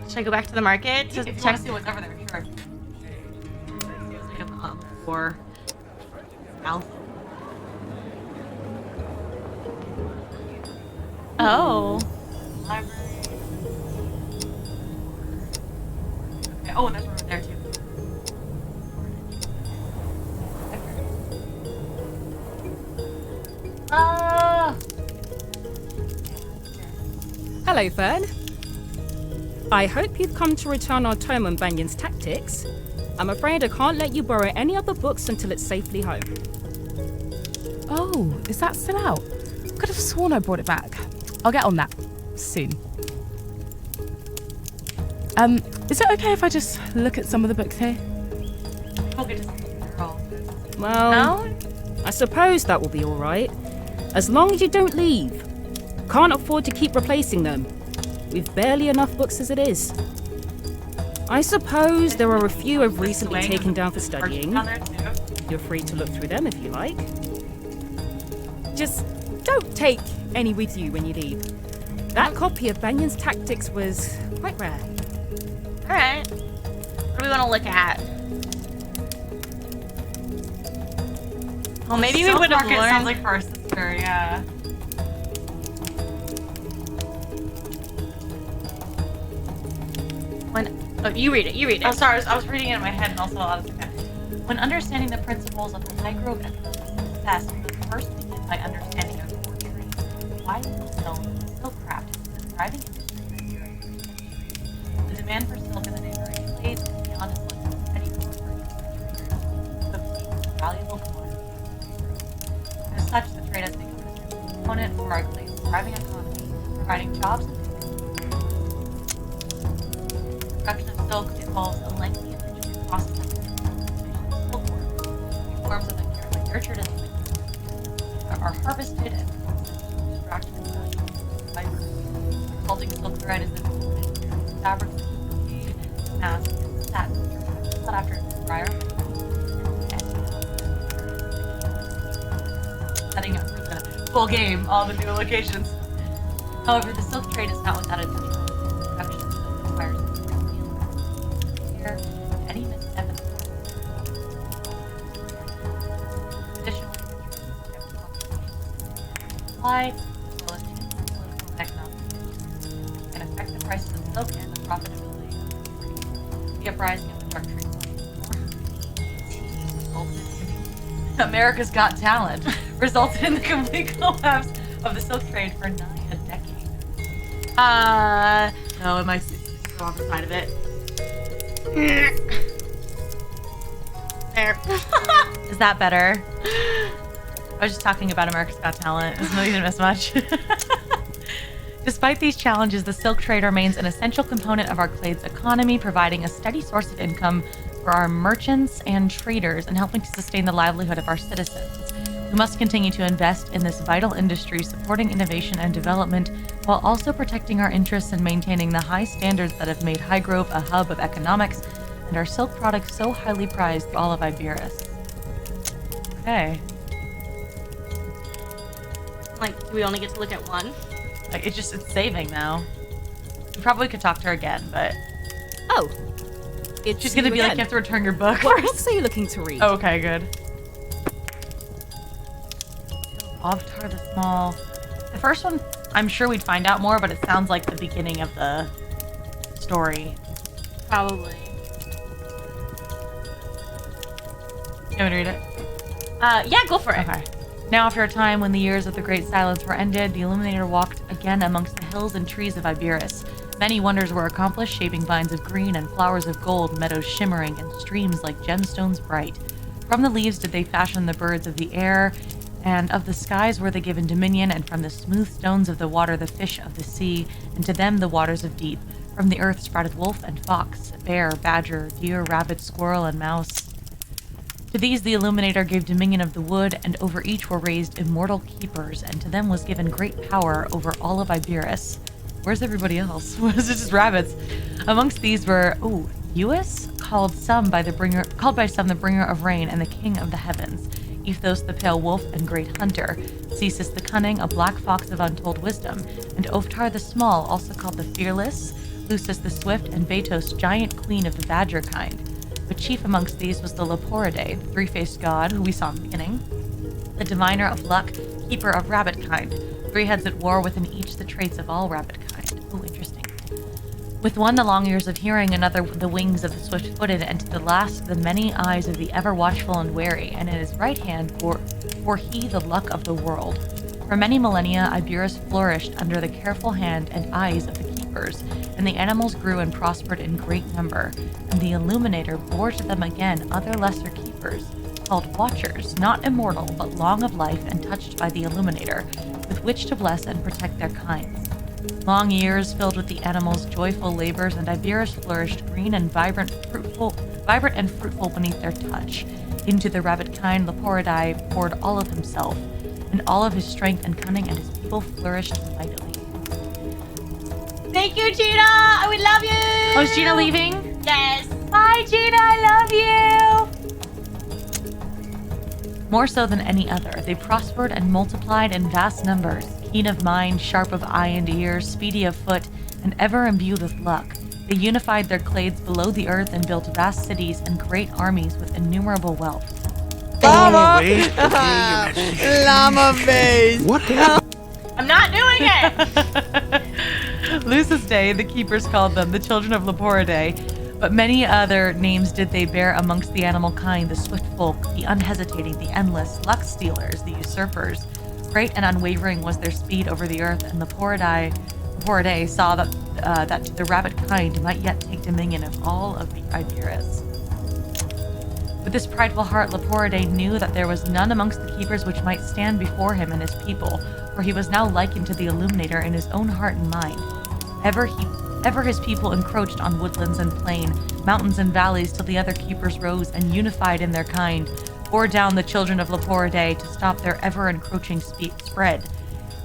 Should I go back to the market to If you check? want to see what's over there, sure. It's like on the floor. Mouth. Oh. Library. Okay. Oh, and there's one over there too. Hello, Fern. I hope you've come to return our tome on Banyan's tactics. I'm afraid I can't let you borrow any other books until it's safely home. Oh, is that still out? Could have sworn I brought it back. I'll get on that soon. Is it okay if I just look at some of the books here? We'll get to see the girl. Well, I suppose that will be all right, as long as you don't leave. Can't afford to keep replacing them. We've barely enough books as it is. I suppose there are a few I've recently taken down for studying. You're free to look through them if you like. Just don't take any with you when you leave. That copy of Banyan's Tactics was quite rare. Alright. What do we want to look at? Well, maybe we would have Market learned. sounds like for our sister, yeah. Oh, you read it. You read it. Oh, sorry. I was reading it in my head and also out of the head. When understanding the principles of high growth economic success, we must first begin by understanding our core trade. Why silk craft is the thriving industry in Nigeria for centuries. The demand for silk in the neighboring trades is beyond its limits. Many people purchase traders who have seen this valuable commodity. As such, the trade has become an essential component for our thriving economy, providing jobs and production of silk involves a lengthy and intricate process of silkworm. These forms of them carefully nurtured and are harvested and processed to extract the valuable fibers. Resulting silk thread is then woven into fabrics such as brocade, mask, and satin, which are cut after Moonbriar, setting up for the full game, all the new locations. However, the silk trade is not without its challenges. Production of silk requires any misstep in the additionally, supply as well as political and economic can affect the prices of silk and the profitability of the uprising of the dark trade America's Got Talent resulted in the complete collapse of the silk trade for nigh a decade. No, it might go on the side of it. There. Is that better? I was just talking about America's Got Talent. It doesn't even miss much. Despite these challenges, the silk trade remains an essential component of our clade's economy, providing a steady source of income for our merchants and traders and helping to sustain the livelihood of our citizens. We must continue to invest in this vital industry, supporting innovation and development, while also protecting our interests and maintaining the high standards that have made High Grove a hub of economics and our silk products so highly prized through all of Iberis. Okay. Like, do we only get to look at one? Like, it's saving now. We probably could talk to her again, but... Oh. She's gonna be like, you have to return your book What first. books are you looking to read? Oh, okay, good. Avatar the Small. The first one I'm sure we'd find out more, but it sounds like the beginning of the story. Probably. You want me to read it? Yeah, go for it. Okay. Now, after a time when the years of the Great Silence were ended, the Illuminator walked again amongst the hills and trees of Iberus. Many wonders were accomplished, shaping vines of green and flowers of gold, meadows shimmering, and streams like gemstones bright. From the leaves did they fashion the birds of the air, and of the skies were they given dominion, and from the smooth stones of the water the fish of the sea, and to them the waters of deep. From the earth sprouted wolf and fox, bear, badger, deer, rabbit, squirrel, and mouse. To these the Illuminator gave dominion of the wood, and over each were raised immortal keepers, and to them was given great power over all of Iberus. Where's everybody else? Was it just rabbits? Amongst these were, Uis, called by some the bringer of rain and the king of the heavens, Ethos the pale wolf and great hunter, Cesis the cunning, a black fox of untold wisdom, and Oftar the small, also called the fearless, Lucis the swift, and Betos, giant queen of the badger kind. But chief amongst these was the Leporidae, the three-faced god, who we saw in the beginning, the diviner of luck, keeper of rabbit kind, three heads at war within each the traits of all rabbit kind. Oh, interesting. With one the long ears of hearing, another the wings of the swift-footed, and to the last the many eyes of the ever-watchful and wary, and in his right hand bore he the luck of the world. For many millennia Iberus flourished under the careful hand and eyes of the keepers, and the animals grew and prospered in great number, and the Illuminator bore to them again other lesser keepers, called Watchers, not immortal, but long of life and touched by the Illuminator, with which to bless and protect their kinds. Long years filled with the animals' joyful labors, and Iberus flourished green and vibrant and fruitful beneath their touch. Into the rabbit kind Leporidae poured all of himself, and all of his strength and cunning, and his people flourished mightily. Thank you, Gina! I would love you! Oh, is Gina leaving? Yes. Bye, Gina! I love you! More so than any other, they prospered and multiplied in vast numbers, keen of mind, sharp of eye and ear, speedy of foot, and ever imbued with luck. They unified their clades below the earth and built vast cities and great armies with innumerable wealth. Llama! Wait, Llama face! what happened? I'm not doing it! Lucis Day, the keepers called them, the children of Leporidae, but many other names did they bear amongst the animal kind, the swift folk, the unhesitating, the endless, luck stealers, the usurpers. Great and unwavering was their speed over the earth, and Leporidae saw that the rabbit kind might yet take dominion of all of the Iberus. With this prideful heart, Leporidae knew that there was none amongst the keepers which might stand before him and his people, for he was now likened to the Illuminator in his own heart and mind. Ever his people encroached on woodlands and plain, mountains and valleys, till the other keepers rose and unified in their kind, bore down the children of Leporidae to stop their ever-encroaching spread.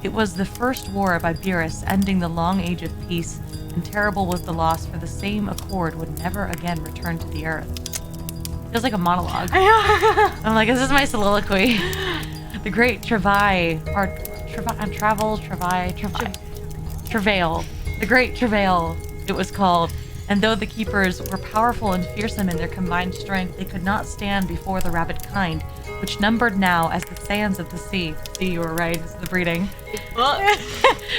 It was the first war of Iberus, ending the long age of peace, and terrible was the loss, for the same accord would never again return to the earth. Feels like a monologue. I'm like, this is my soliloquy. The great travail. The great travail, it was called. And though the keepers were powerful and fearsome in their combined strength, they could not stand before the rabbit kind, which numbered now as the sands of the sea. See, you were right, it's the breeding.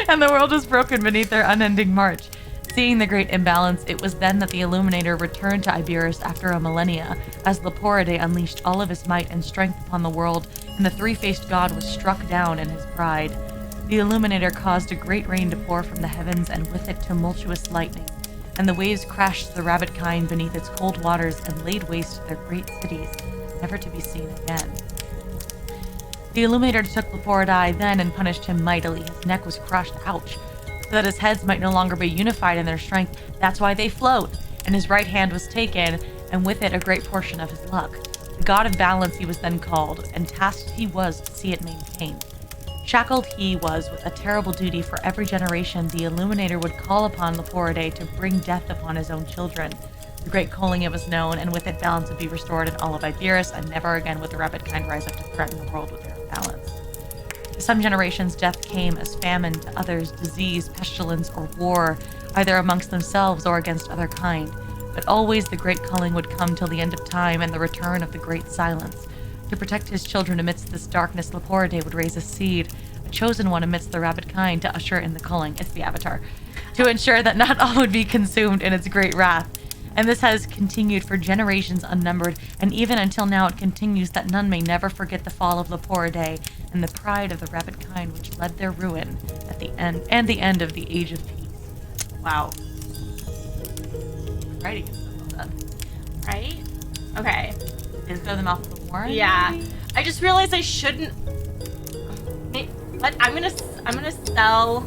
And the world was broken beneath their unending march. Seeing the great imbalance, it was then that the Illuminator returned to Iberus after a millennia, as Leporidae unleashed all of his might and strength upon the world, and the three-faced god was struck down in his pride. The Illuminator caused a great rain to pour from the heavens, and with it tumultuous lightning, and the waves crashed the rabbit kind beneath its cold waters and laid waste their great cities, never to be seen again. The Illuminator took Leporidae then and punished him mightily. His neck was crushed, ouch, so that his heads might no longer be unified in their strength. That's why they float. And his right hand was taken, and with it a great portion of his luck. The god of balance he was then called, and tasked he was to see it maintained. Shackled he was with a terrible duty, for every generation the Illuminator would call upon Leporidae to bring death upon his own children. The great culling it was known, and with it balance would be restored in all of Iberus, and never again would the rabbit kind rise up to threaten the world with their imbalance. To some generations death came as famine, to others disease, pestilence, or war, either amongst themselves or against other kind. But always the great culling would come till the end of time and the return of the great silence. To protect his children amidst this darkness, Leporidae would raise a seed, the chosen one amidst the rabid kind to usher in the culling. It's the Avatar. To ensure that not all would be consumed in its great wrath. And this has continued for generations unnumbered, and even until now it continues that none may never forget the fall of Lepora Daye and the pride of the rabid kind which led their ruin at the end and the end of the Age of Peace. Wow. Writing is so well done. Right? Okay. Is throw them off the warrant? Yeah. Maybe? I just realized I shouldn't. But I'm gonna sell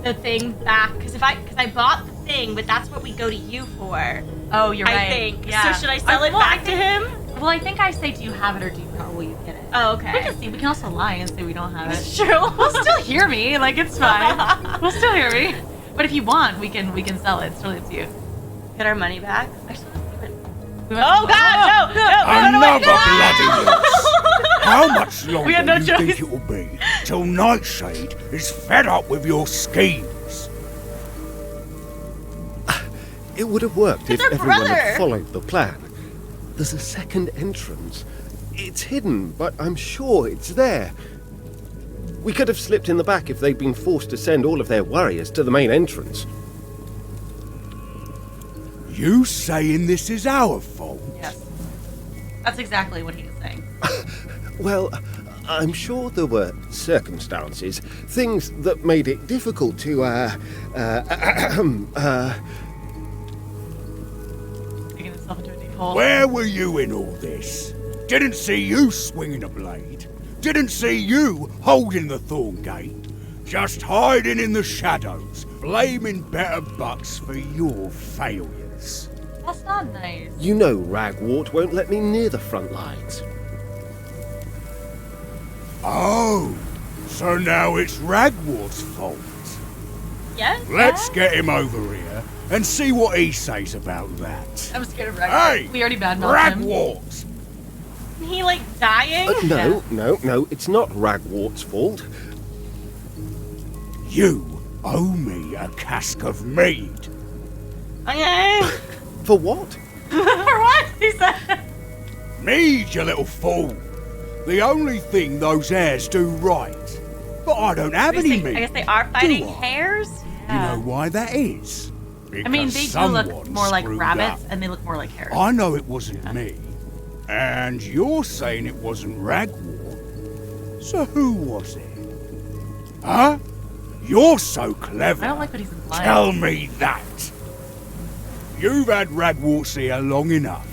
the thing back because I bought the thing, but that's what we go to you for. Oh, you're right. I think. Yeah. So should I sell it back to him? Well, I think I say, do you have it or do you not? Will you get it? Oh, okay. We can see. We can also lie and say we don't have it. It's true. We'll still hear me. Like, it's fine. We'll still hear me. But if you want, we can sell it. It's totally up to you. Get our money back. Actually, Oh God, no! Another bloody loss. How much longer We had no do you choice. think it will be till Nightshade is fed up with your schemes? It would have worked if our everyone brother. had followed the plan. There's a second entrance. It's hidden, but I'm sure it's there. We could have slipped in the back if they'd been forced to send all of their warriors to the main entrance. You saying this is our fault? Yes. That's exactly what he is saying. Well, I'm sure there were circumstances, things that made it difficult to, Digging himself into a deep hole. Where were you in all this? Didn't see you swinging a blade. Didn't see you holding the thorn gate. Just hiding in the shadows, blaming better bucks for your failures. That's not nice. You know Ragwort won't let me near the front lines. Oh, so now it's Ragwart's fault. Yes? Let's get him over here and see what he says about that. I'm scared of Ragwort. Hey! We already badmouthed him. Ragwort! Isn't he like dying? No, it's not Ragwart's fault. You owe me a cask of mead. Okay. For what? For what? He said. Mead, you little fool. The only thing those heirs do right. But I don't have any mead. I guess they are fighting Do I? hares? You know why that is? I mean, Because they do look someone more like screwed rabbits, up. and they look more like hares. I know it wasn't me. And you're saying it wasn't Ragwort. So who was it? Huh? You're so clever. I don't like what he's implying. Tell me that. You've had Ragwarts here long enough.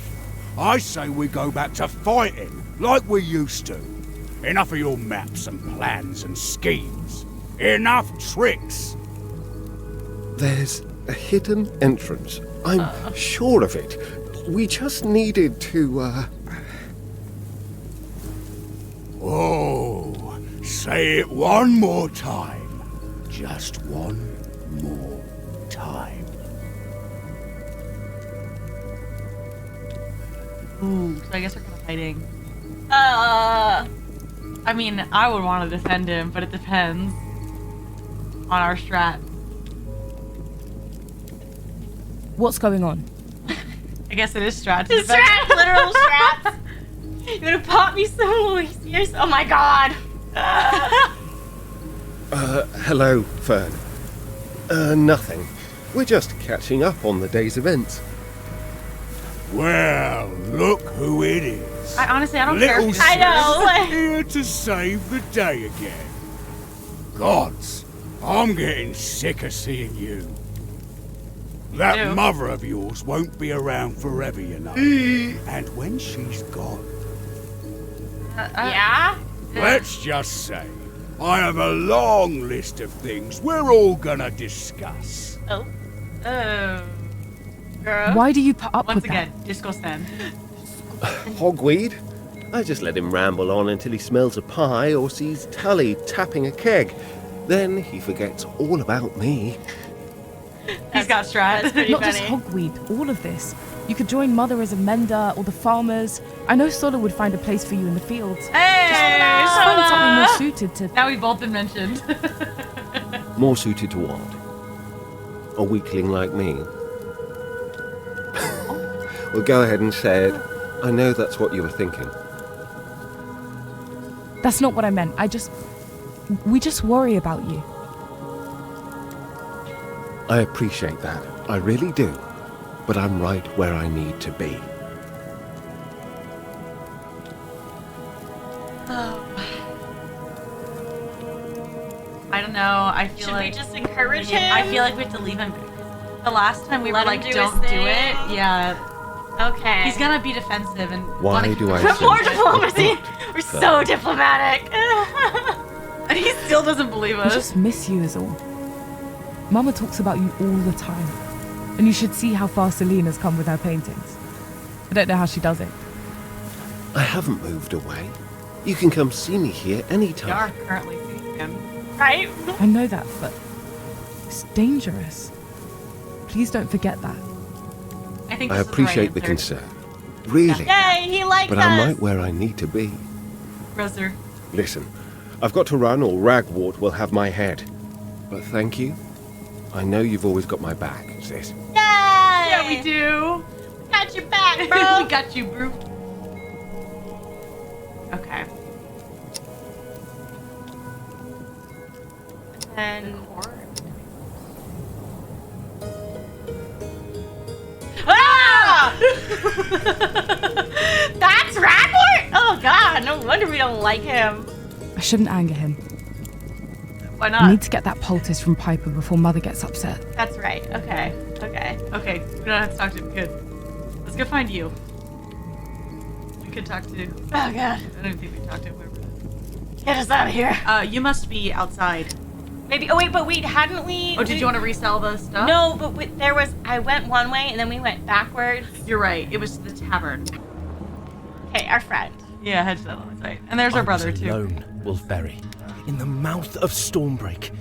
I say we go back to fighting like we used to. Enough of your maps and plans and schemes. Enough tricks. There's a hidden entrance. I'm sure of it. We just needed to, Oh, say it one more time. Just one more time. Ooh, so I guess we're kind of fighting. I mean, I would want to defend him, but it depends on our strat. What's going on? I guess it is strat. The strats, literal strats. You're gonna pop me so serious. Oh my god. hello, Fern. Nothing. We're just catching up on the day's events. Well, look who it is. I honestly, I don't care if Little you sis I know. here to save the day again. Gods, I'm getting sick of seeing you. That Ew. mother of yours won't be around forever, you know. And when she's gone, Yeah? let's just say, I have a long list of things we're all gonna discuss. Oh. Oh. Girl. Why do you put up Once with again, disco stand. Hogweed? I just let him ramble on until he smells a pie or sees Tully tapping a keg. Then he forgets all about me. He's got strat. That's pretty Not funny. just hogweed, all of this. You could join Mother as a mender or the farmers. I know Sola would find a place for you in the fields. Hey, Just find something more suited to... Now we've both been mentioned. More suited to what? A weakling like me? Well, go ahead and say it. I know that's what you were thinking. That's not what I meant. We just worry about you. I appreciate that. I really do. But I'm right where I need to be. I don't know. I feel Should like we just encourage him? I feel like we have to leave him. The last time we Let were him like, do don't his do thing? it. Yeah. Okay. He's gonna be defensive and. Why do I More sense diplomacy. We're so diplomatic. And he still doesn't believe We us. just miss you is all. Mama talks about you all the time. And you should see how far Selena's come with her paintings. I don't know how she does it. I haven't moved away. You can come see me here We anytime. are currently seeing him. Right? I know that, but it's dangerous. Please don't forget that. I think I this is appreciate the the right answer. concern. Really. Yay, he likes But us. I'm right where I need to be. Roser. Listen, I've got to run or Ragwort will have my head. But thank you. I know you've always got my back, sis. Yay! Yeah, we do. Got your back, bro. We got you, bro. Okay. And ah! That's Ragwort? Oh god, no wonder we don't like him. I shouldn't anger him. Why I not? need to get that poultice from Piper before Mother gets upset. That's right. Okay. Okay. Okay, we don't have to talk to him. Good. Let's go find you. We could talk to. Oh god. I don't think we talked to him. Get us out of here. You must be outside. Maybe. Oh wait, but wait, hadn't we? Oh, did you want to resell the stuff? No, but there was. I went one way and then we went backwards. You're right. It was the tavern. Okay, our friend. Yeah, head to that one. Right. And there's our brother I was too. alone, Wolfberry, in the mouth of Stormbreak.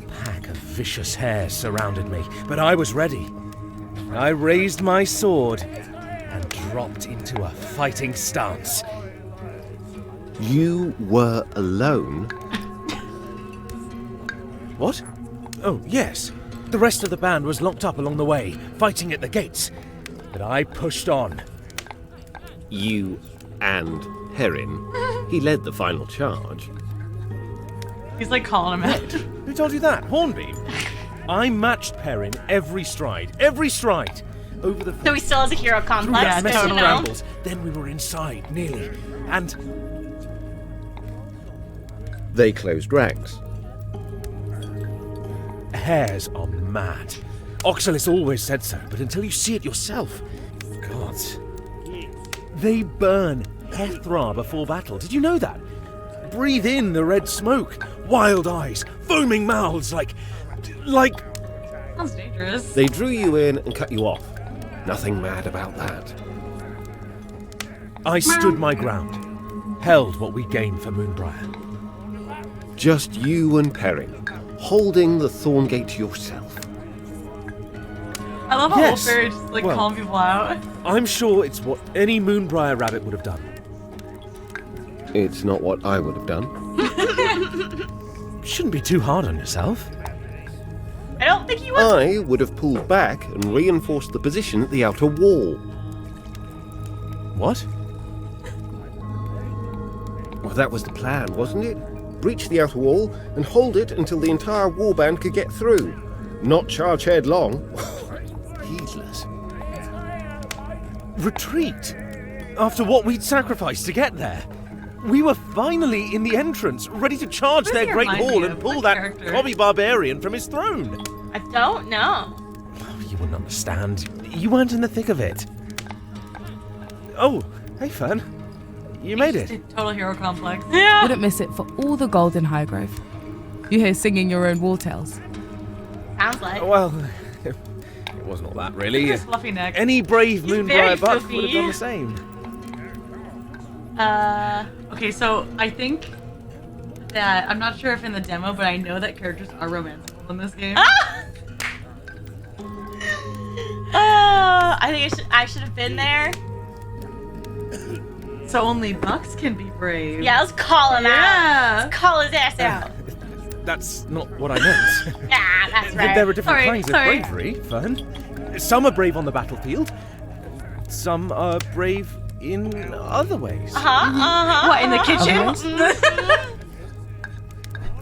A pack of vicious hares surrounded me, but I was ready. I raised my sword and dropped into a fighting stance. You were alone? What? Oh, yes. The rest of the band was locked up along the way, fighting at the gates. But I pushed on. You and Perrin. He led the final charge. He's like calling him out. Who told you that? Hornbeam? I matched Perrin every stride. Every stride! Over the... So he still has a hero complex. Yeah, Good to messy know. brambles. Then we were inside, nearly. And... They closed ranks. Hares are mad. Oxalis always said so, but until you see it yourself... God. They burn Hethra before battle. Did you know that? Breathe in the red smoke. Wild eyes. Foaming mouths like... Sounds dangerous. They drew you in and cut you off. Nothing mad about that. I stood my ground. Held what we gained for Moonbriar. Just you and Perrin, holding the Thorngate yourself. I love how Yes. Wolfberry just like Well- calling people out. I'm sure it's what any Moonbriar rabbit would have done. It's not what I would have done. Shouldn't be too hard on yourself. I don't think he was. I would have pulled back and reinforced the position at the outer wall. What? Well, that was the plan, wasn't it? Breach the outer wall and hold it until the entire warband could get through. Not charge headlong. Heedless. Retreat? After what we'd sacrificed to get there? We were finally in the entrance, ready to charge What does their he great remind hall me and of? pull What that character? cobby barbarian from his throne. I don't know. You wouldn't understand. You weren't in the thick of it. Oh, hey, Fern. You made it. Total hero complex. Wouldn't miss it for all the gold in Highgrove. You here singing your own war tales. Sounds like. Well, it wasn't all that, really. His fluffy neck. Any brave He's very Moonbriar buck fluffy. would have done the same. Okay, so I think that I'm not sure if in the demo, but I know that characters are romantical in this game. I think I should have been there. So only bucks can be brave. Yeah, let's call him Yeah. out. Let's call his ass out. That's not what I meant. Yeah, that's right. There are different Sorry, kinds sorry. of bravery, Fern. Some are brave on the battlefield. Some are brave in other ways. Uh-huh, uh-huh. What, in the uh-huh.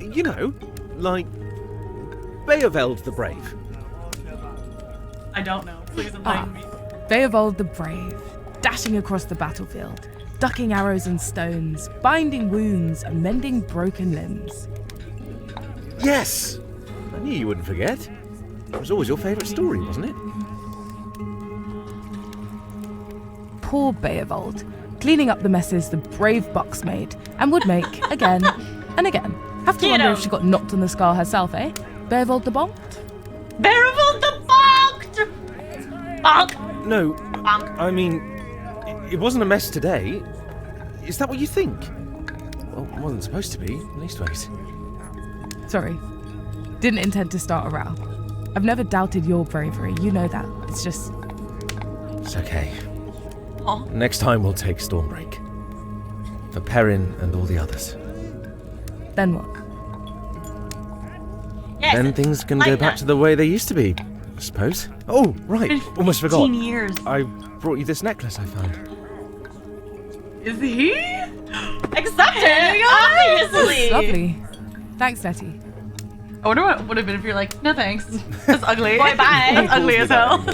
kitchen? You know, like Beowulf the Brave. I don't know. Please enlighten me. Beowulf the Brave, dashing across the battlefield, ducking arrows and stones, binding wounds and mending broken limbs. Yes! I knew you wouldn't forget. It was always your favourite story, wasn't it? Poor Beowulf, cleaning up the messes the brave bucks made and would make again and again. Have to wonder if she got knocked on the skull herself, eh? Beowulf the Bonked? Beowulf the Bonked! Bonk! No, I mean, it wasn't a mess today. Is that what you think? Well, it wasn't supposed to be, leastways. Sorry. Didn't intend to start a row. I've never doubted your bravery, you know that. It's just... It's okay. Oh. Next time we'll take Stormbreak. For Perrin and all the others. Then what? Yes, Then things can go back to the way they used to be, I suppose. Oh, right. Almost forgot. 15 years. I brought you this necklace I found. Is he? Accepted, obviously. Lovely. Thanks, Nettie. I wonder what it would have been if you're like, no thanks. That's ugly. Bye bye. That's ugly as hell.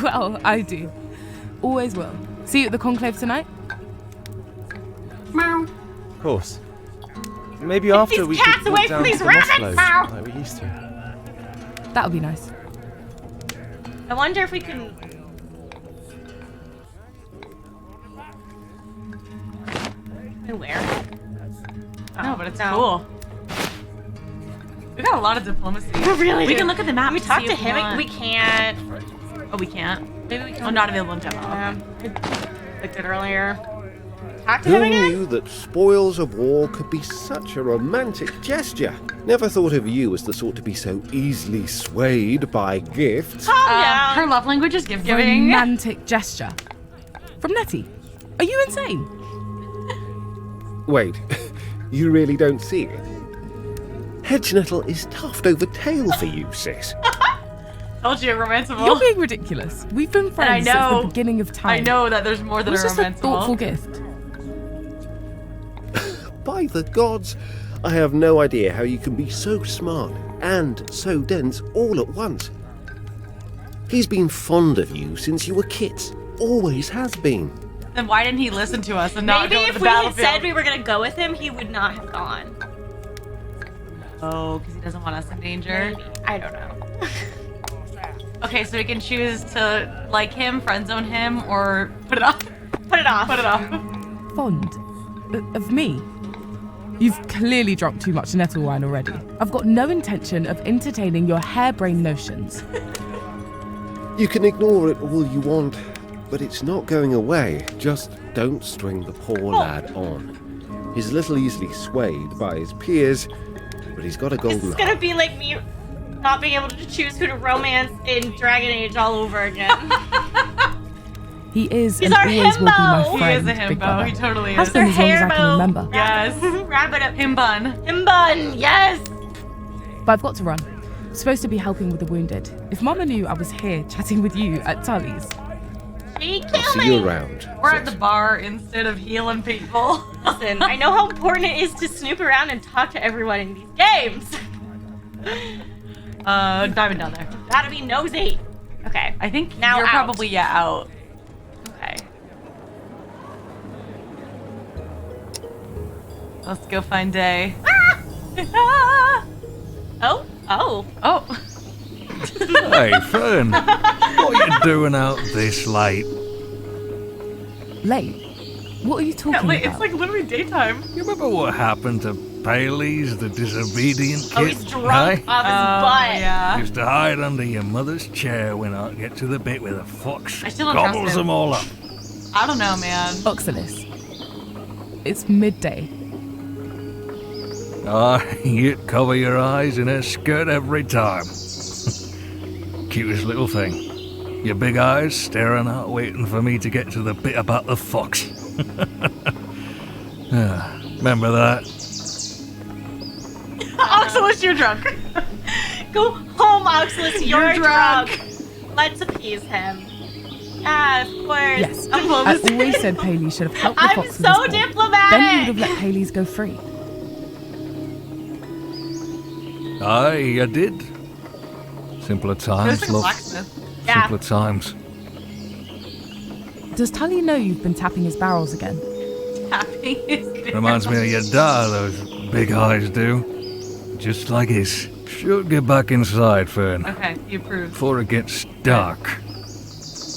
Well, I do. Always will. See you at the conclave tonight? Meow. Of course. Maybe after these we cats could walk away down from to these the moss rabbits! flows, like we used to. That would be nice. I wonder if we can... Where? No, but it's cool. We got a lot of diplomacy. We really We do. can look at the map. Can we to talk see to if him? want. We can't. Oh, we can't. Maybe we can. Oh, not available in demo. I clicked it earlier. Talk to Who him again? knew that spoils of war could be such a romantic gesture? Never thought of you as the sort to be so easily swayed by gifts. Her love language is gift giving. Romantic gesture. From Nettie. Are you insane? Wait, you really don't see it? Hedge nettle is tuft over tail for you, sis. Told you, romanceable. You're being ridiculous. We've been friends since the beginning of time. I know that there's more than It was a just a romanceable. thoughtful gift. By the gods, I have no idea how you can be so smart and so dense all at once. He's been fond of you since you were kids. Always has been. Then why didn't he listen to us and not Maybe go to if the we had battlefield? said we were gonna go with him, he would not have gone. Oh, because he doesn't want us in danger. Maybe. I don't know. Okay, so we can choose to like him, friend zone him, or put it off. Put it off. Put it off. Fond? Of me? You've clearly drunk too much nettle wine already. I've got no intention of entertaining your harebrained notions. You can ignore it all you want, but it's not going away. Just don't string the poor lad on. He's a little easily swayed by his peers, but he's got a golden It's heart. gonna be like me not being able to choose who to romance in Dragon Age all over again. He is He's and our always will be my himbo. friend. He is a Big himbo. brother. He totally Has is. been as long as I Hairbo. can remember. Yes. Rabbit up. Him bun. Him bun, yes! But I've got to run. I'm supposed to be helping with the wounded. If Mama knew I was here chatting with you at Tully's. She I'll killed see me! you around. We're at the bar instead of healing people. Listen, I know how important it is to snoop around and talk to everyone in these games. Diamond down there. Gotta be nosy. Okay. I think Now you're out. probably out. Okay. Let's go find Daye. Oh, oh. Oh. Hey, Fern. What are you doing out this late? Late? What are you talking Yeah, wait, about? it's like literally daytime. You remember what happened to Bailey's, the disobedient kid? Oh, he's drunk Hey? off his butt. Yeah. Used to hide under your mother's chair when I get to the bit where the fox I still don't trust gobbles him. them all up. I don't know, man. Oxalis. It's midday. You'd cover your eyes in her skirt every time. Cutest little thing. Your big eyes staring out, waiting for me to get to the bit about the fox. Remember that? Oxalis, you're drunk. Go home, Oxalis. You're You're drunk. drunk. Let's appease him. Yeah, of course. Yes, I always said Paley should have helped the I'm fox with so his paw. diplomatic. Then you would have let Paley's go free. Aye, I did. Simpler times, love. Yeah. Simpler times. Does Tully know you've been tapping his barrels again? Tapping his Reminds me of your dad, those big eyes do. Just like his. Should get back inside, Fern. Okay, you approve. Before it gets dark.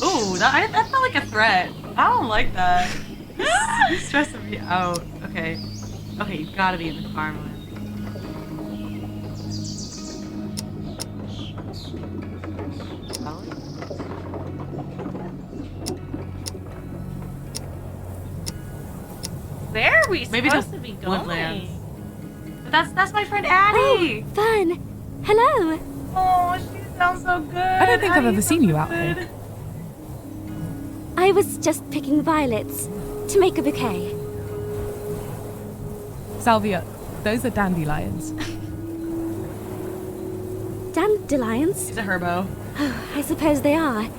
Ooh, that felt like a threat. I don't like that. You're stressing me out. Okay. Okay, you've got to be in the car, man. Where are we Maybe supposed the to be going? woodlands. But that's my friend Addie. Oh, Fern. Hello. Oh, she sounds so good. I don't think I've ever seen you out good. here. I was just picking violets to make a bouquet. Salvia, those are dandelions. Dandelions? He's a herbo. Oh, I suppose they are.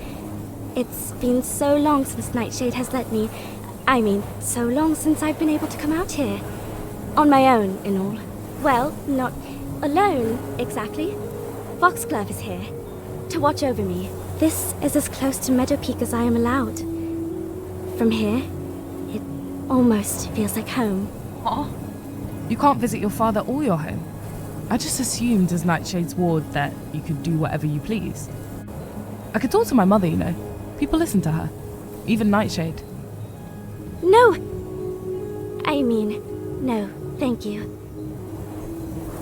It's been so long since Nightshade has let me. I mean, so long since I've been able to come out here. On my own, and all. Well, not alone, exactly. Foxglove is here, to watch over me. This is as close to Meadow Peak as I am allowed. From here, it almost feels like home. Oh. You can't visit your father or your home. I just assumed as Nightshade's ward that you could do whatever you please. I could talk to my mother, you know. People listen to her. Even Nightshade. No! I mean, no, thank you.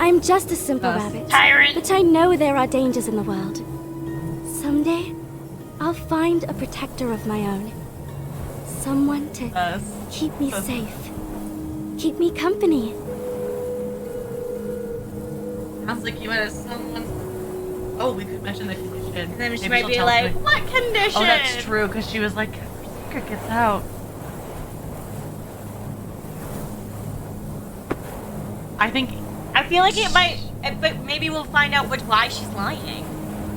I'm just a simple rabbit. Tyrant! But I know there are dangers in the world. Someday, I'll find a protector of my own. Someone to keep me safe. Keep me company. Sounds like you had someone. Oh, we could mention the condition. And then she Maybe might she'll be tell like, me. what condition? Oh, that's true, because she was like, her secret gets out. I feel like it might, but maybe we'll find out why she's lying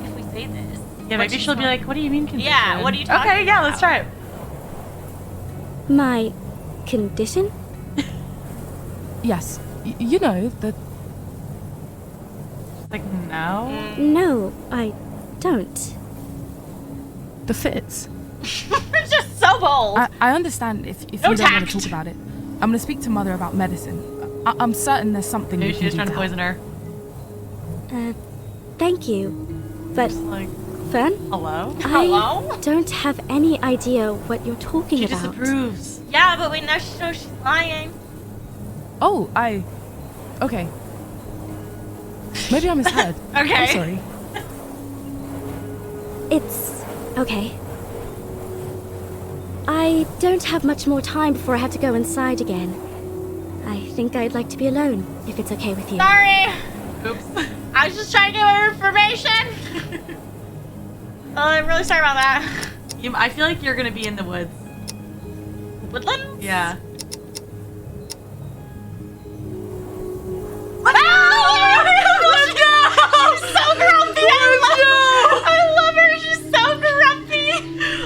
if we say this. Yeah, maybe she'll be like, what do you mean condition? Yeah, what are you talking Okay, yeah, let's try it. My condition? Yes. You know, the... Like, no? No, I don't. The fits. It's just so bold. I understand if you don't want to talk about it. I'm going to speak to Mother about medicine. I'm certain there's something Maybe you she can was do trying to poison her. Thank you. But, Fern? Hello? I don't have any idea what you're talking about. She disapproves. Yeah, but we know she's lying. Oh, Okay. Maybe I misheard. Okay. I'm sorry. It's okay. I don't have much more time before I have to go inside again. I think I'd like to be alone, if it's okay with you. Sorry. Oops. I was just trying to get more information. Oh, I'm really sorry about that. I feel like you're gonna be in the woods. Woodlands? Yeah. Let's go! She's so grumpy! I love her! She's so grumpy!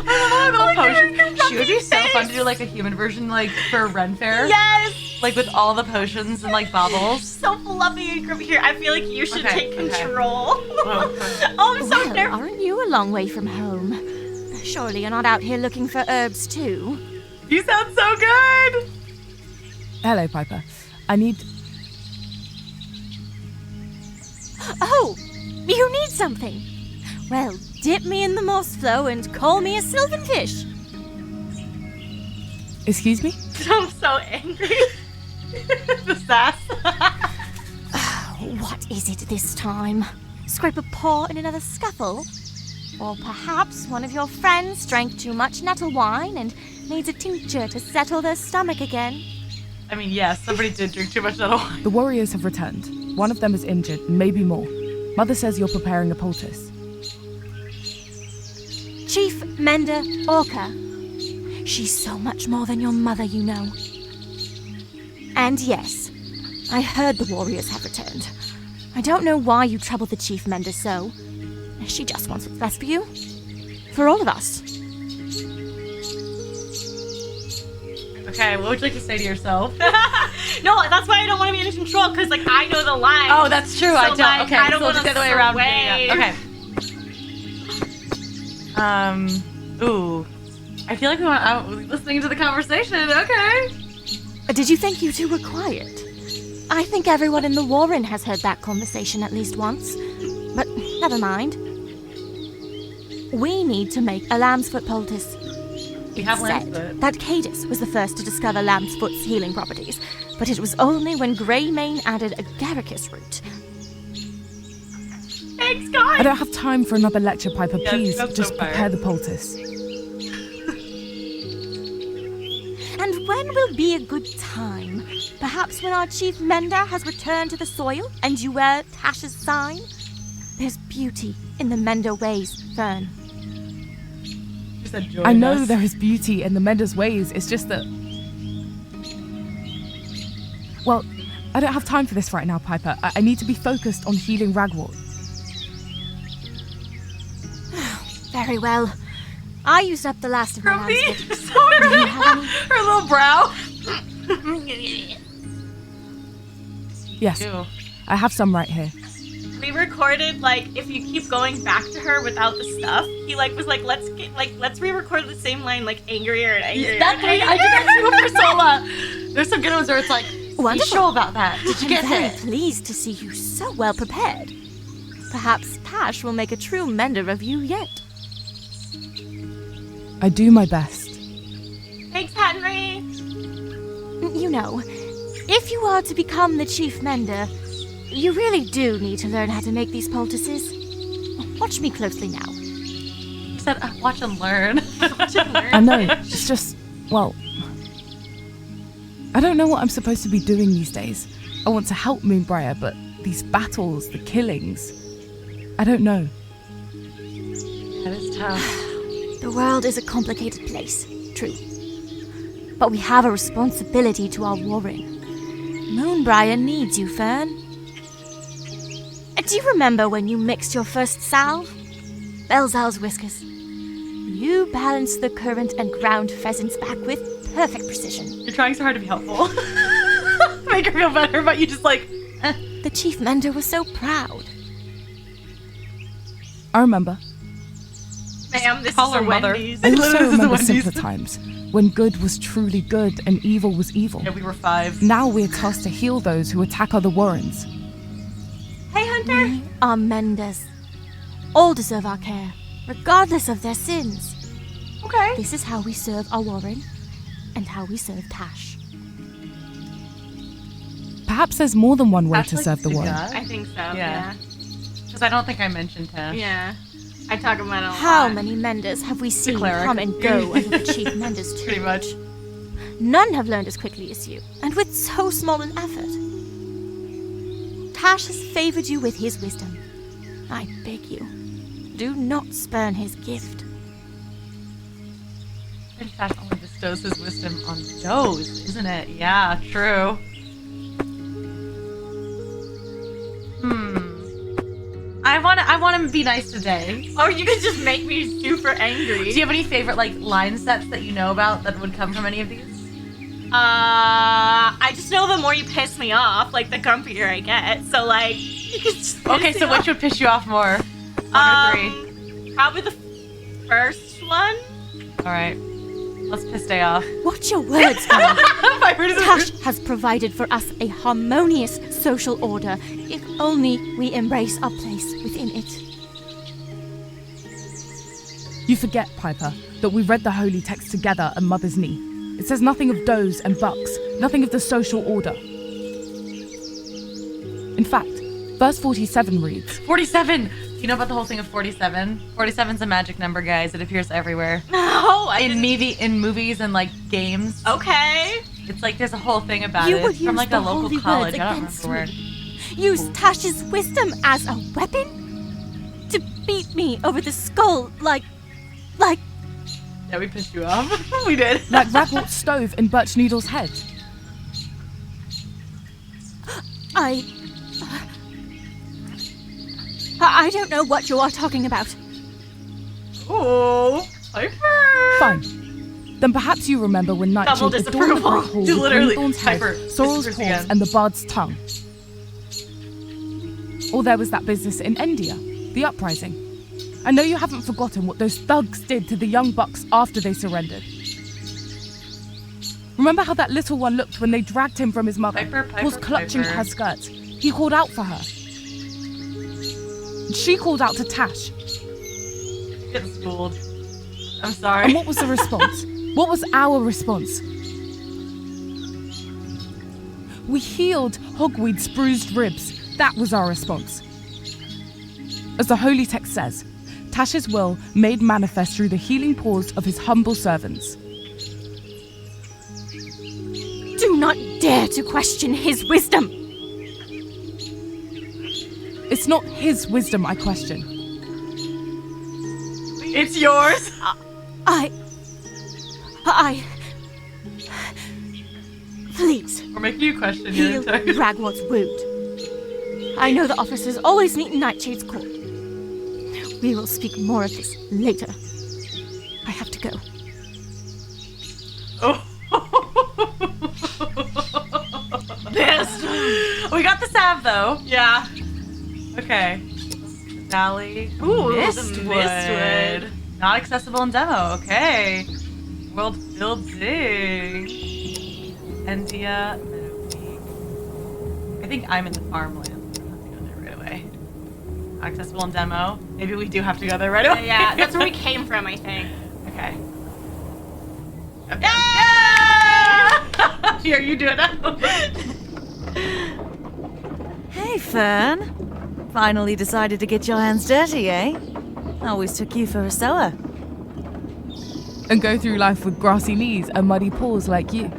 I love all the potions. She would be so fun to do like a human version, like for a Ren Fair. Yes! Like with all the potions and like baubles. So fluffy and grumpy here. I feel like you should take control. Oh, I'm so Well, aren't you a long way from home? Surely you're not out here looking for herbs too? You sound so good! Hello, Piper. I need... Oh, you need something. Well, dip me in the moss flow and call me a sylvan fish. Excuse me? I'm so angry. The sass. What is it this time? Scrape a paw in another scuffle? Or perhaps one of your friends drank too much nettle wine and needs a tincture to settle their stomach again? I mean, yes, somebody did drink too much nettle wine. The warriors have returned. One of them is injured, maybe more. Mother says you're preparing a poultice. Chief Mender Orca. She's so much more than your mother, you know. And yes, I heard the warriors have returned. I don't know why you trouble the Chief Mender so. She just wants what's best for you. For all of us. Okay, what would you like to say to yourself? No, that's why I don't want to be in control, because like I know the line. Oh, that's true. I don't. Like, Okay, I don't so want it's to the other way around. sway. Okay. Ooh. I feel like we want out listening to the conversation. Okay. Did you think you two were quiet? I think everyone in the Warren has heard that conversation at least once. But never mind. We need to make a lambsfoot poultice. We have It's said lambsfoot. that Cadus was the first to discover lambsfoot's healing properties, but it was only when Greymane added agaricus root. Thanks, guys. I don't have time for another lecture, Piper. Yes, Please, that's just so fair. prepare the poultice. And when will be a good time? Perhaps when our chief mender has returned to the soil and you wear Tash's sign? There's beauty in the mender ways, Fern. I know there is beauty in the Mender's ways. It's just that... Well, I don't have time for this right now, Piper. I need to be focused on healing Ragwort. Very well. I used up the last of my lambsfoot. Sorry. Do you have any? Her little brow. Yes, I have some right here. We recorded like if you keep going back to her without the stuff. He like was like let's re-record the same line like angrier and angrier. That's right. I did that too for Sola. There's some good ones where it's like, Wonderful. be sure about that. Did you get I'm very it? pleased to see you so well prepared. Perhaps Tash will make a true mender of you yet. I do my best. Thanks, Henry. You know, if you are to become the chief mender, you really do need to learn how to make these poultices. Watch me closely now. You said watch and learn. Watch and learn. I know, it's just, well... I don't know what I'm supposed to be doing these days. I want to help Moonbriar, but these battles, the killings... I don't know. That is tough. The world is a complicated place, true. But we have a responsibility to our Warren. Moonbriar needs you, Fern. Do you remember when you mixed your first salve? Belzal's whiskers. You balanced the current and ground pheasants back with perfect precision. You're trying so hard to be helpful. Make her feel better, but you just like... The chief mender was so proud. I remember. Ma'am, this Call is her a mother. Wendy's. I also This is a remember Wendy's. simpler times, when good was truly good and evil was evil. Yeah, we were 5. Now we're tasked to heal those who attack other Warrens. Hey, Hunter. We are menders. All deserve our care, regardless of their sins. Okay. This is how we serve our Warren, and how we serve Tash. Perhaps there's more than one way That's to like serve the Warren. I think so. Yeah. Because I don't think I mentioned him. Yeah. I talk about it a lot. How many menders have we seen cleric. come and go under the chief menders too? Pretty much. None have learned as quickly as you, and with so small an effort. Tash has favored you with his wisdom. I beg you, do not spurn his gift. In fact, only bestows his wisdom on those, isn't it? Yeah, true. I want to be nice today. Oh, you could just make me super angry. Do you have any favorite like line sets that you know about that would come from any of these? I just know the more you piss me off, like the grumpier I get. So like, you could just Okay, so which would piss you off more? 1 or 3? Probably the first one. All right, let's piss Daye off. Watch your words, man. Tash has provided for us a harmonious social order, if only we embrace our place within it. You forget, Piper, that we read the holy text together at Mother's knee. It says nothing of does and bucks, nothing of the social order. In fact, verse 47 reads... 47! You know about the whole thing of 47? 47's a magic number, guys. It appears everywhere. No, in movies and like games. Okay. It's like there's a whole thing about You it would from use like the a local holy college. words I don't against remember where. Use Tash's wisdom as a weapon? To beat me over the skull like... Yeah, we pissed you off. We did. Like Ragwart's stove in Birch Needle's head. I don't know what you are talking about. Oh, Piper. Fine. Then perhaps you remember when Double Nightshade adorned the disapproval. Great Hall You with literally Greenthorn's head, hyper Sorrel's whispers paws, again. and the Bard's tongue. Or there was that business in India, the uprising. I know you haven't forgotten what those thugs did to the young bucks after they surrendered. Remember how that little one looked when they dragged him from his mother, was clutching at her skirts. He called out for her. She called out to Tash. Get schooled. I'm sorry. And what was the response? What was our response? We healed Hogweed's bruised ribs. That was our response. As the holy text says, Tash's will made manifest through the healing paws of his humble servants. Do not dare to question his wisdom. It's not his wisdom I question. It's yours. Please. We're making you question Heal your entire... Ragwat's wound. I know the officers always meet in Nightshade's court. We will speak more of this later. I have to go. This. We got the salve though. Yeah. Okay. Valley. Ooh, Mistwood. Not accessible in demo. Okay. World building. India. I think I'm in the farmland. I have to go there right away. Accessible in demo. Maybe we do have to go there right away. Yeah, that's where we came from, I think. Okay. Yeah! Here, you do it now. Hey, Fern. Finally decided to get your hands dirty, eh? I always took you for a sewer. And go through life with grassy knees and muddy paws like you.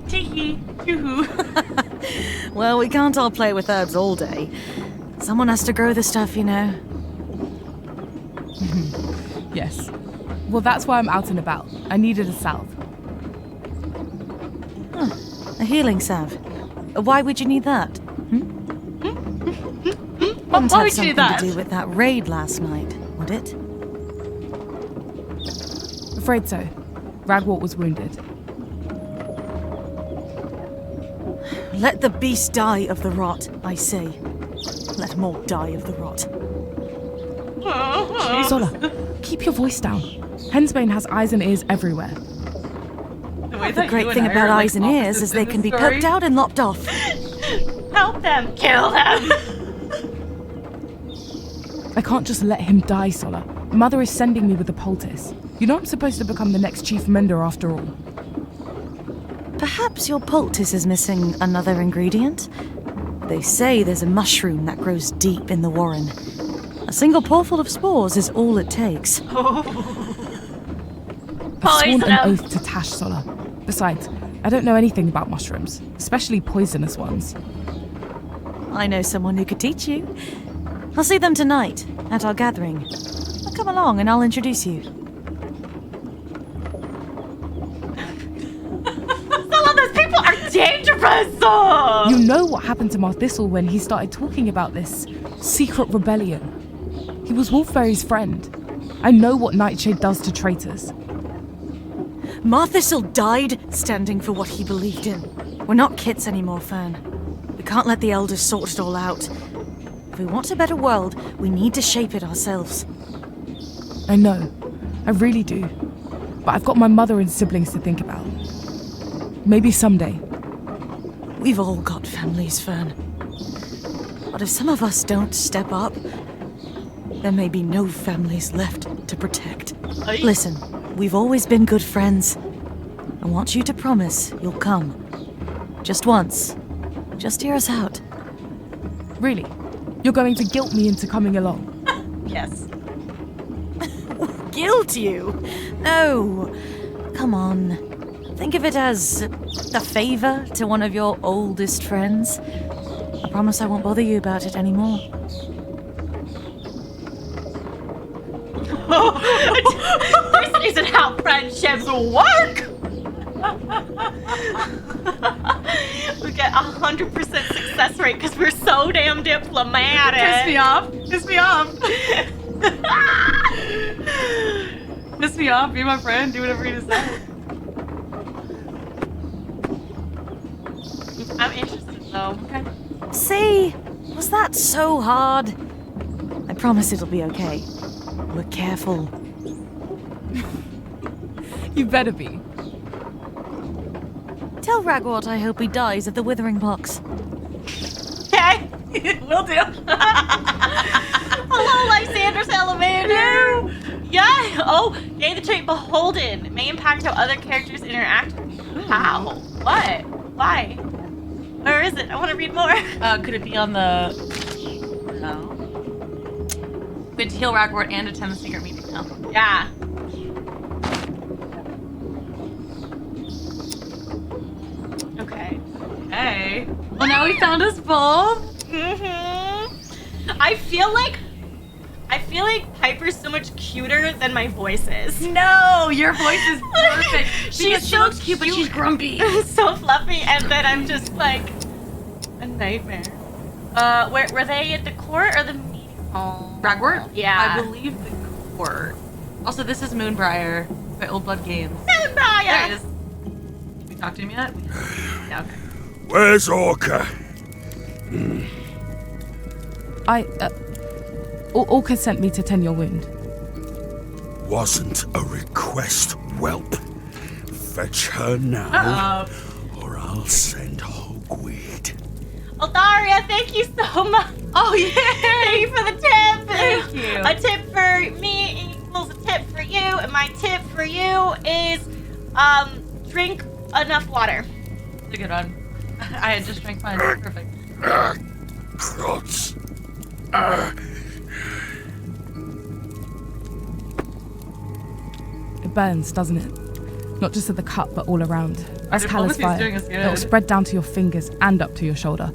Tee-hee. Yoo-hoo. Well, we can't all play with herbs all day. Someone has to grow the stuff, you know. Yes. Well, that's why I'm out and about. I needed a salve. Huh. A healing salve. Why would you need that? Why Wouldn't would have you something need that? to do with that raid last night, would it? Afraid so. Ragwort was wounded. Let the beast die of the rot, I say. Let them all die of the rot. Zola, keep your voice down. Hensbane has eyes and ears everywhere. The great thing about eyes and ears is they can be poked out and lopped off. Help them. Kill them. I can't just let him die, Sola. Mother is sending me with the poultice. You know I'm supposed to become the next chief mender after all. Perhaps your poultice is missing another ingredient? They say there's a mushroom that grows deep in the warren. A single paw-full of spores is all it takes. I've sworn an oath to Tash, Sola. Besides, I don't know anything about mushrooms, especially poisonous ones. I know someone who could teach you. I'll see them tonight, at our gathering. Come along and I'll introduce you. Some of those people are dangerous! You know what happened to Marthistle when he started talking about this secret rebellion. He was Wolfberry's friend. I know what Nightshade does to traitors. Marthistle died standing for what he believed in. We're not kids anymore, Fern. We can't let the elders sort it all out. If we want a better world, we need to shape it ourselves. I know. I really do. But I've got my mother and siblings to think about. Maybe someday. We've all got families, Fern. But if some of us don't step up, there may be no families left to protect. Listen, we've always been good friends. I want you to promise you'll come. Just once. Just hear us out. Really? You're going to guilt me into coming along? Yes. Guilt you? No. Come on. Think of it as a favor to one of your oldest friends. I promise I won't bother you about it anymore. This isn't how friendships work! We get 100% success rate because we're so damn diplomatic. Piss me off. Piss me off, be my friend, do whatever you say. I'm interested though. Okay. See? Was that so hard? I promise it'll be okay. We're careful. You better be. Tell Ragwort I hope he dies of the withering pox. Okay, will do. Hello, Lysander Salamander. Yeah. Oh, gain the trait Beholden. May impact how other characters interact. How? What? Why? Where is it? I want to read more. Could it be on the... No. Good to heal Ragwort and attend the secret meeting now. Yeah. Okay. Hey. Well, now we found us both. I feel like Piper's so much cuter than my voice is. No, your voice is perfect. She's so cute, but she's grumpy. So fluffy, and then I'm just like a nightmare. Were they at the court or the meeting hall? Ragwort? Yeah. I believe the court. Also, this is Moonbriar by Old Blood Games. Moonbriar! There it is. Did we talk to him yet? Yeah, okay. Where's Orca? Orca sent me to tend your wound. Wasn't a request, whelp. Fetch her now, or I'll send Hogweed. Aldaria, thank you so much. Oh, yeah. Thank you for the tip. Thank you. A tip for me equals a tip for you, and my tip for you is drink enough water. It's a good one. I had just drank mine. Perfect. Crots. It burns, doesn't it? Not just at the cut, but all around. As callous diplomacy's fire. doing us good. It'll spread down to your fingers and up to your shoulder.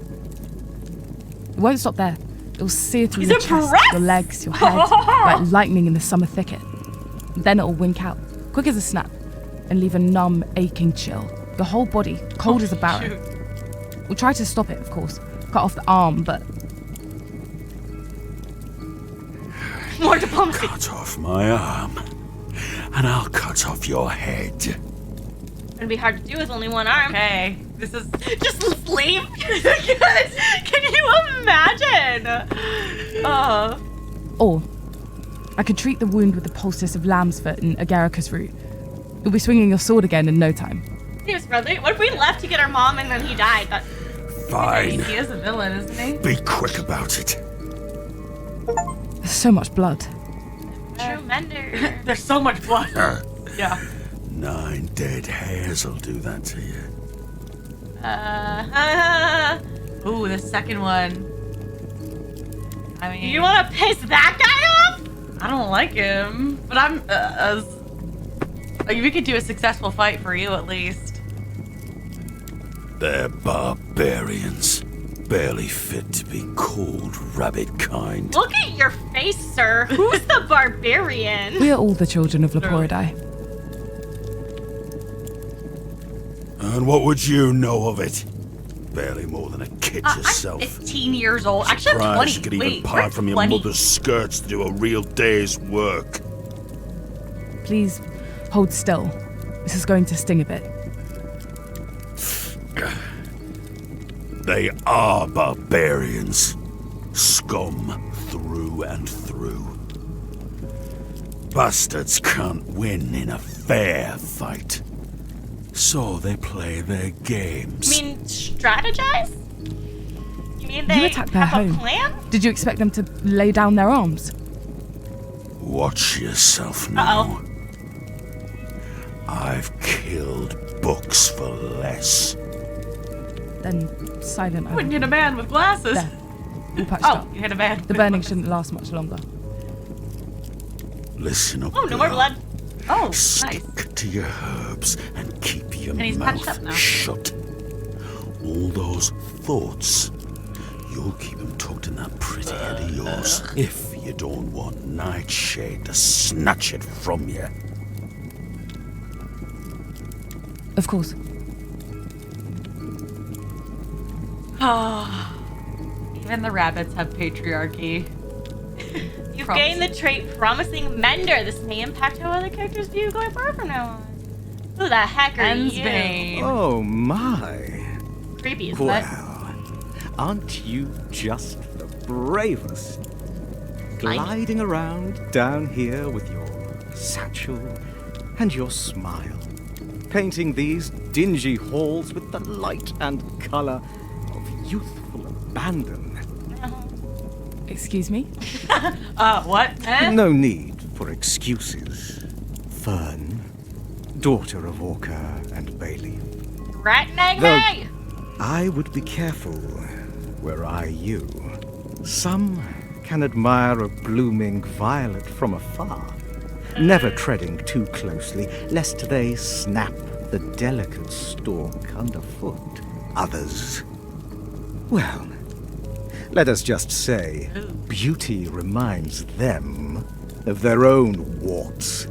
It won't stop there. It'll sear through your chest, your legs, your head, like lightning in the summer thicket. Then it'll wink out, quick as a snap, and leave a numb, aching chill. Your whole body, cold as a barrow. We'll try to stop it, of course. Cut off the arm, but... More diplomacy. Cut off my arm, and I'll cut off your head. It'd be hard to do with only one arm. Okay, this is... Just sleep? Can you imagine? Or, I could treat the wound with the poultice of lamb's foot and agaricus root. You'll be swinging your sword again in no time. Seems friendly. What if we left to get our mom and then he died? Fine. He is a villain, isn't he? Be quick about it. There's so much blood. True mender. There's so much blood. Yeah. 9 dead hairs will do that to you. Ooh, the second one. I mean... You want to piss that guy off? I don't like him, but I'm... we could do a successful fight for you, at least. They're barbarians. Barely fit to be called rabbit kind. Look at your face, sir. Who's the barbarian? We are all the children of Leporidae. And what would you know of it? Barely more than a kid yourself. I'm 15 years old. Actually, I'm 20. You could even Wait, part we're from your 20. mother's skirts to do a real day's work. Please, hold still. This is going to sting a bit. They are barbarians. Scum through and through. Bastards can't win in a fair fight. So they play their games. You mean strategize? You mean they You attacked their have home. a plan? Did you expect them to lay down their arms? Watch yourself now. I've killed books for less. Then silent. Wouldn't hit a man with glasses. There. All patched Oh, up. you hit a man. The burning shouldn't last much longer. Listen up, Oh, no more girl. blood. Oh, Stick nice. to your herbs and keep your And he's patched mouth up now. shut. All those thoughts, you'll keep them tucked in that pretty head of yours. If you don't want Nightshade to snatch it from you. Of course. Oh, even the rabbits have patriarchy. You've gained the trait Promising Mender. This may impact how other characters view you going forward from now on. Who the heck are you? Oh my. Creepy as Well, fuck. aren't you just the bravest? Gliding around down here with your satchel and your smile, painting these dingy halls with the light and colour of youthful abandon. Excuse me? What? No need for excuses. Fern, daughter of Orca and Bailey. Threatening Though me! I would be careful were I you. Some can admire a blooming violet from afar, never treading too closely, lest they snap the delicate stalk underfoot. Others, well, let us just say, beauty reminds them of their own warts,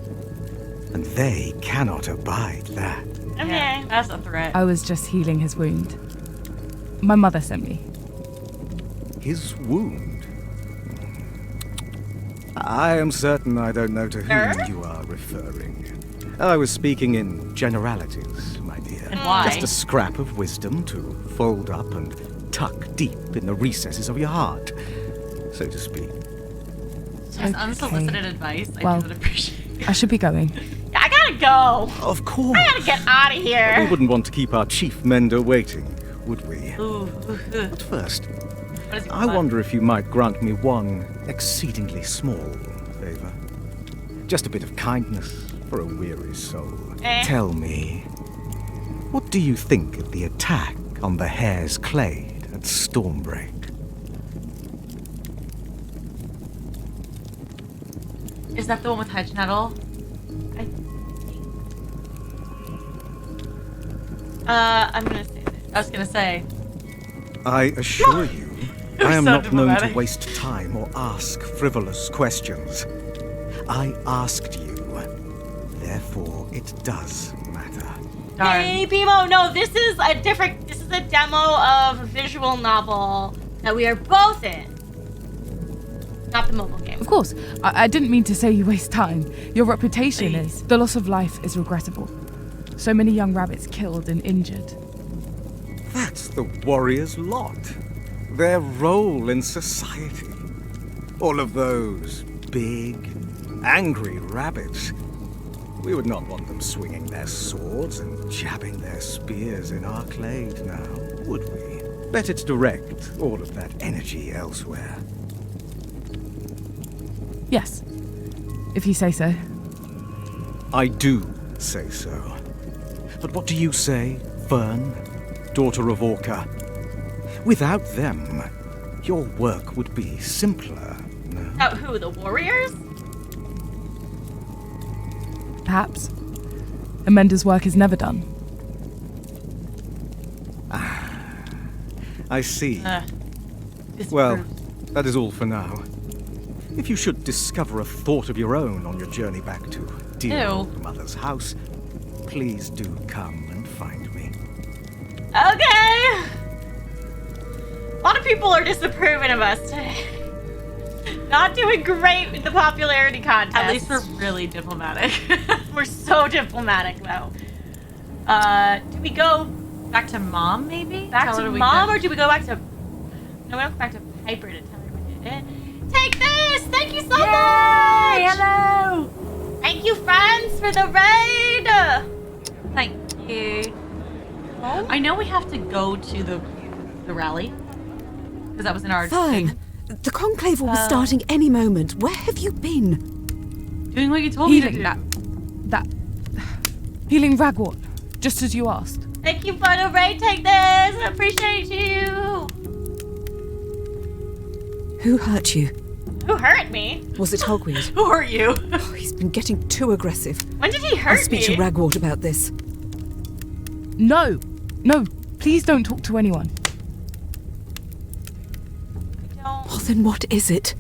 and they cannot abide that. Okay, that's a threat. I was just healing his wound. My mother sent me. His wound? I am certain I don't know to whom you are referring. I was speaking in generalities, my dear. And why? Just a scrap of wisdom to fold up and tuck deep in the recesses of your heart, so to speak. Just unsolicited advice. I Well, would appreciate. I should be going. I gotta go. Of course. I gotta get out of We here. wouldn't want to keep our chief mender waiting, would we? Ooh. But first, What is he I want? wonder if you might grant me one exceedingly small favor. Just a bit of kindness for a weary soul. Tell me, what do you think of the attack on the Hare's Clade at Stormbreak? Is that the one with Hedge Nettle? I'm gonna say this. I was gonna say. I assure you, You're I am so not known to diplomatic. waste time or ask frivolous questions. I asked you, therefore it does matter. Hey, Bimo, no, this is a demo of a visual novel that we are both in. Not the mobile game. Of course, I didn't mean to say you waste time. Your reputation is. The loss of life is regrettable. So many young rabbits killed and injured. That's the warrior's lot. Their role in society. All of those big, angry rabbits. We would not want them swinging their swords and jabbing their spears in our clade now, would we? Better to direct all of that energy elsewhere. Yes, if you say so. I do say so. But what do you say, Fern, daughter of Orca? Without them, your work would be simpler, no? Who, the warriors? Perhaps. Amanda's work is never done. I see. Well, that is all for now. If you should discover a thought of your own on your journey back to dear Ew. old mother's house, please do come and find me. Okay. A lot of people are disapproving of us today. Not doing great with the popularity contest. At least we're really diplomatic. We're so diplomatic, though. Do we go back to Mom, maybe? back Tell her to we Mom, could- or do we go back to... No, we don't go back to Piper to tell her we did it. Take this! Thank you so much! Hello! Thank you, friends, for the raid! Thank you. I know we have to go to the rally. Because that was in our thing. Fern, the conclave will be starting any moment. Where have you been? Doing what you told me to Healing do. that. Healing Ragwort, just as you asked. Thank you for the raid. Take this. I appreciate you. Who hurt you? Who hurt me? Was it Hogweed? Who hurt you? Oh, he's been getting too aggressive. When did he I'll hurt speak me? to Ragwort about this. No, please don't talk to anyone. Oh, then what is it?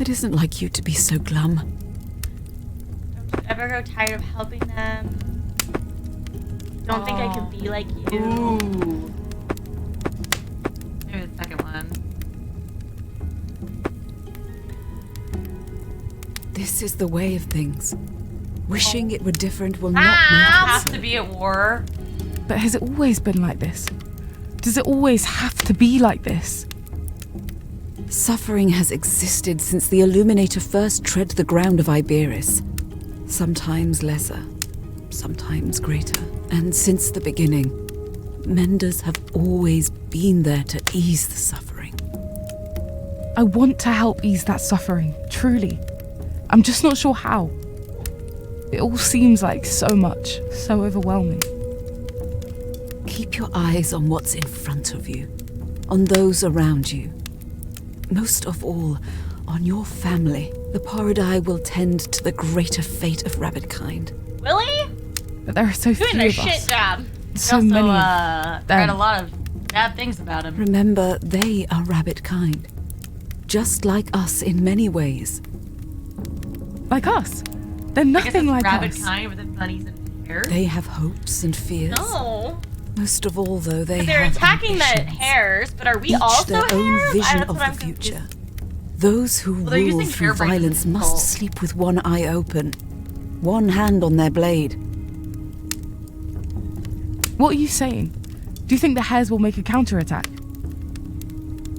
It isn't like you to be so glum. Ever grow tired of helping them? Don't think I can be like you. Ooh. Maybe the second one. This is the way of things. Wishing it were different will not make it Have so. to be at war. But has it always been like this? Does it always have to be like this? Suffering has existed since the Illuminator first tread the ground of Iberis. Sometimes lesser, sometimes greater. And since the beginning, Menders have always been there to ease the suffering. I want to help ease that suffering, truly. I'm just not sure how. It all seems like so much, so overwhelming. Keep your eyes on what's in front of you, on those around you. Most of all, on your family. The Paradai will tend to the greater fate of rabbitkind. Willie? But there are so Doing few their of shit us. job. So also, many of read them. a lot of bad things about him. Remember, they are rabbitkind. Just like us in many ways. Like us? They're I guess nothing it's like rabbit us. kind with the bunnies and hair. They have hopes and fears. No. Most of all, though, they But they're have attacking the ambitions. hares, but are we Each also their own hares? vision That's of what the I'm future. Those who Well, they're rule using through hair brains violence as must control. sleep with one eye open, one hand on their blade. What are you saying? Do you think the hares will make a counterattack?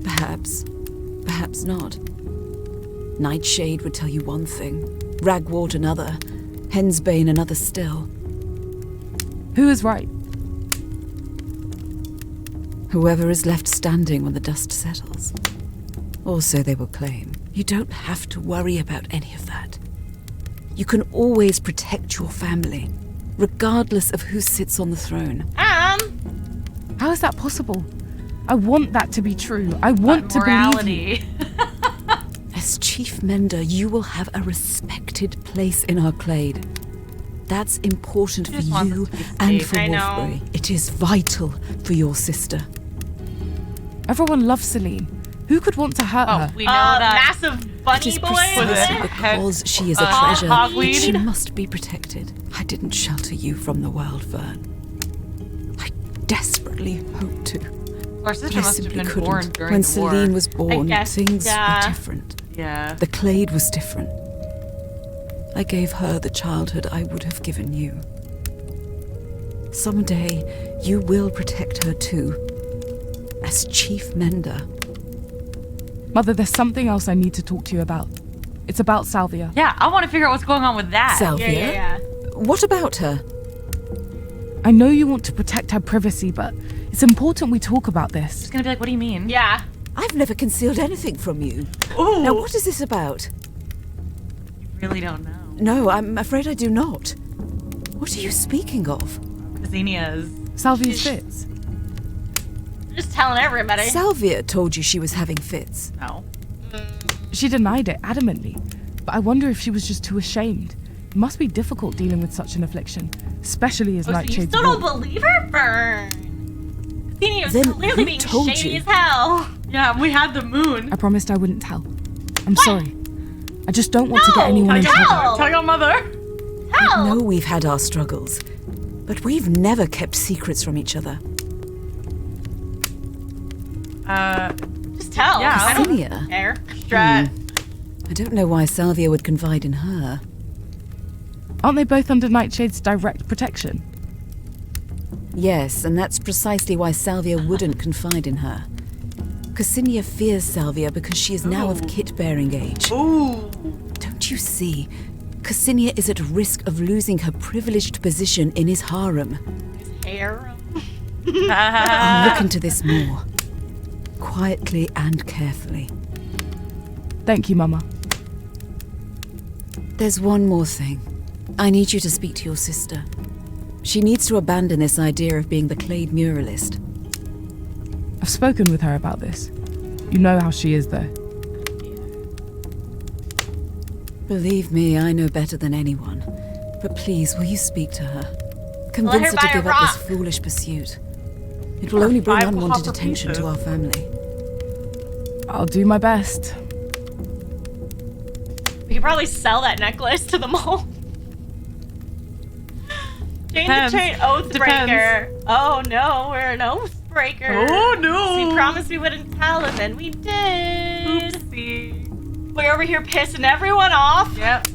Perhaps. Perhaps not. Nightshade would tell you one thing, Ragwort another, Hensbane another still. Who is right? Whoever is left standing when the dust settles. Or so they will claim. You don't have to worry about any of that. You can always protect your family, regardless of who sits on the throne. How is that possible? I want that to be true. I want to believe you. As Chief Mender, you will have a respected place in our clade. That's important for you and for I know. Wolfbury. It is vital for your sister. Everyone loves Celine. Who could want to hurt her? We know that massive It bunny is boy. precisely because she is a treasure that she must be protected. I didn't shelter you from the world, Vern. I desperately hoped to. Our sister But I must have simply been born couldn't. during When the war. Celine was born, guess, things yeah. were different. Yeah. The clade was different. I gave her the childhood I would have given you. Someday, you will protect her too. As Chief Mender. Mother, there's something else I need to talk to you about. It's about Salvia. Yeah, I want to figure out what's going on with that. Salvia? What about her? I know you want to protect her privacy, but it's important we talk about this. She's gonna be like, what do you mean? Yeah. I've never concealed anything from you. Ooh. Now, what is this about? Really don't know. No, I'm afraid I do not. What are you speaking of? Zinnia's. Salvia's fits. Just telling everybody. Salvia told you she was having fits. No. She denied it adamantly, but I wonder if she was just too ashamed. It must be difficult dealing with such an affliction, especially as Oh, so you Nightshade's still don't wolf. believe her, Fern? Zennia's Then clearly who being told shady you? as hell. Yeah, we had the moon. I promised I wouldn't tell. I'm sorry. I just don't want to get anyone in trouble. Tell your mother. I know we've had our struggles, but we've never kept secrets from each other. Just tell. Yeah, I don't Zinnia? care. Strat. I don't know why Salvia would confide in her. Aren't they both under Nightshade's direct protection? Yes, and that's precisely why Salvia wouldn't confide in her. Ksinia fears Salvia because she is now of kit-bearing age. Ooh. Don't you see? Ksinia is at risk of losing her privileged position in his harem. Hair. I'll look into this more. Quietly and carefully. Thank you, Mama. There's one more thing. I need you to speak to your sister. She needs to abandon this idea of being the Clade muralist. I've spoken with her about this. You know how she is, though. Believe me, I know better than anyone. But please, will you speak to her? Let Convince her her buy to a give up this rock. foolish pursuit. It will only bring 5 unwanted copper attention pieces. to our family. I'll do my best. We could probably sell that necklace to the mall. Change Depends. the chain Oathbreaker. Oh no, we're an Oathbreaker. Oh, no. We promised we wouldn't tell, and then we did. Oopsie. We're over here pissing everyone off. Yep.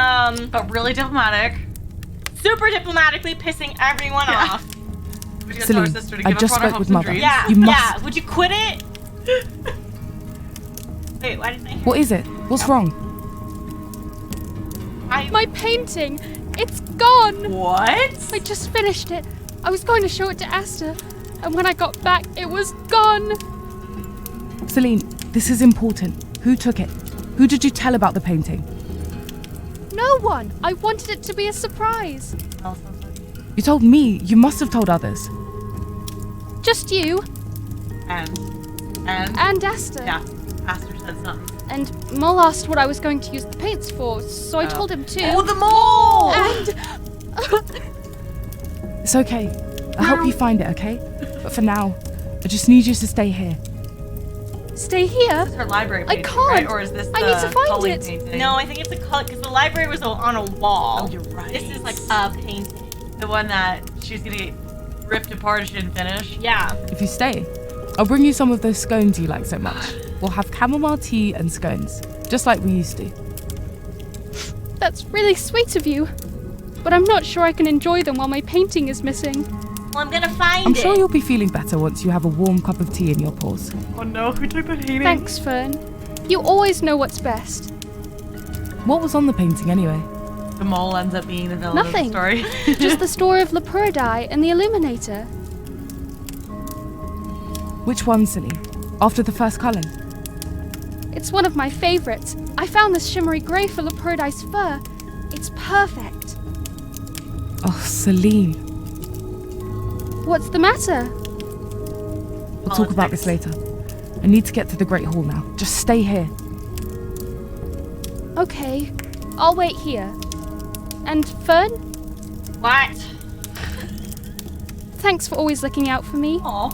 But really diplomatic. Super diplomatically pissing everyone off. Would you tell our sister to I give just up on our spoke with hopes and Mother. dreams? Yeah, You must- yeah. Would you quit it? Wait, why didn't I hear What is it? What's wrong? My painting! It's gone! What? I just finished it. I was going to show it to Asta, and when I got back, it was gone! Celine, this is important. Who took it? Who did you tell about the painting? No one! I wanted it to be a surprise. You told me. You must have told others. Just you. And Asta. Yeah, Asta said something. And Mole asked what I was going to use the paints for, so I told him too. Oh, the mole! And It's okay. I'll help you find it, okay? But for now, I just need you to stay here. Stay here? This is her library I painting, can't. right? Or is this the I need to find Culling it. painting? No, I think it's a color because the library was on a wall. Oh, you're right. This is like a painting. The one that she's gonna get ripped apart and she didn't finish? Yeah. If you stay, I'll bring you some of those scones you like so much. We'll have chamomile tea and scones, just like we used to. that's really sweet of you. But I'm not sure I can enjoy them while my painting is missing. Well, I'm gonna find I'm it. sure you'll be feeling better once you have a warm cup of tea in your paws. Oh no, who took the painting? Thanks, Fern. You always know what's best. What was on the painting anyway? The mole ends up being the villain Nothing. of the story. Just the story of Lepuridai and the Illuminator. Which one, Celine? After the first culling? It's one of my favorites. I found this shimmery grey for Lepuridai's fur. It's perfect. Oh, Celine. What's the matter? We'll talk about this later. I need to get to the Great Hall now. Just stay here. Okay, I'll wait here. And Fern? What? Thanks for always looking out for me. Aw.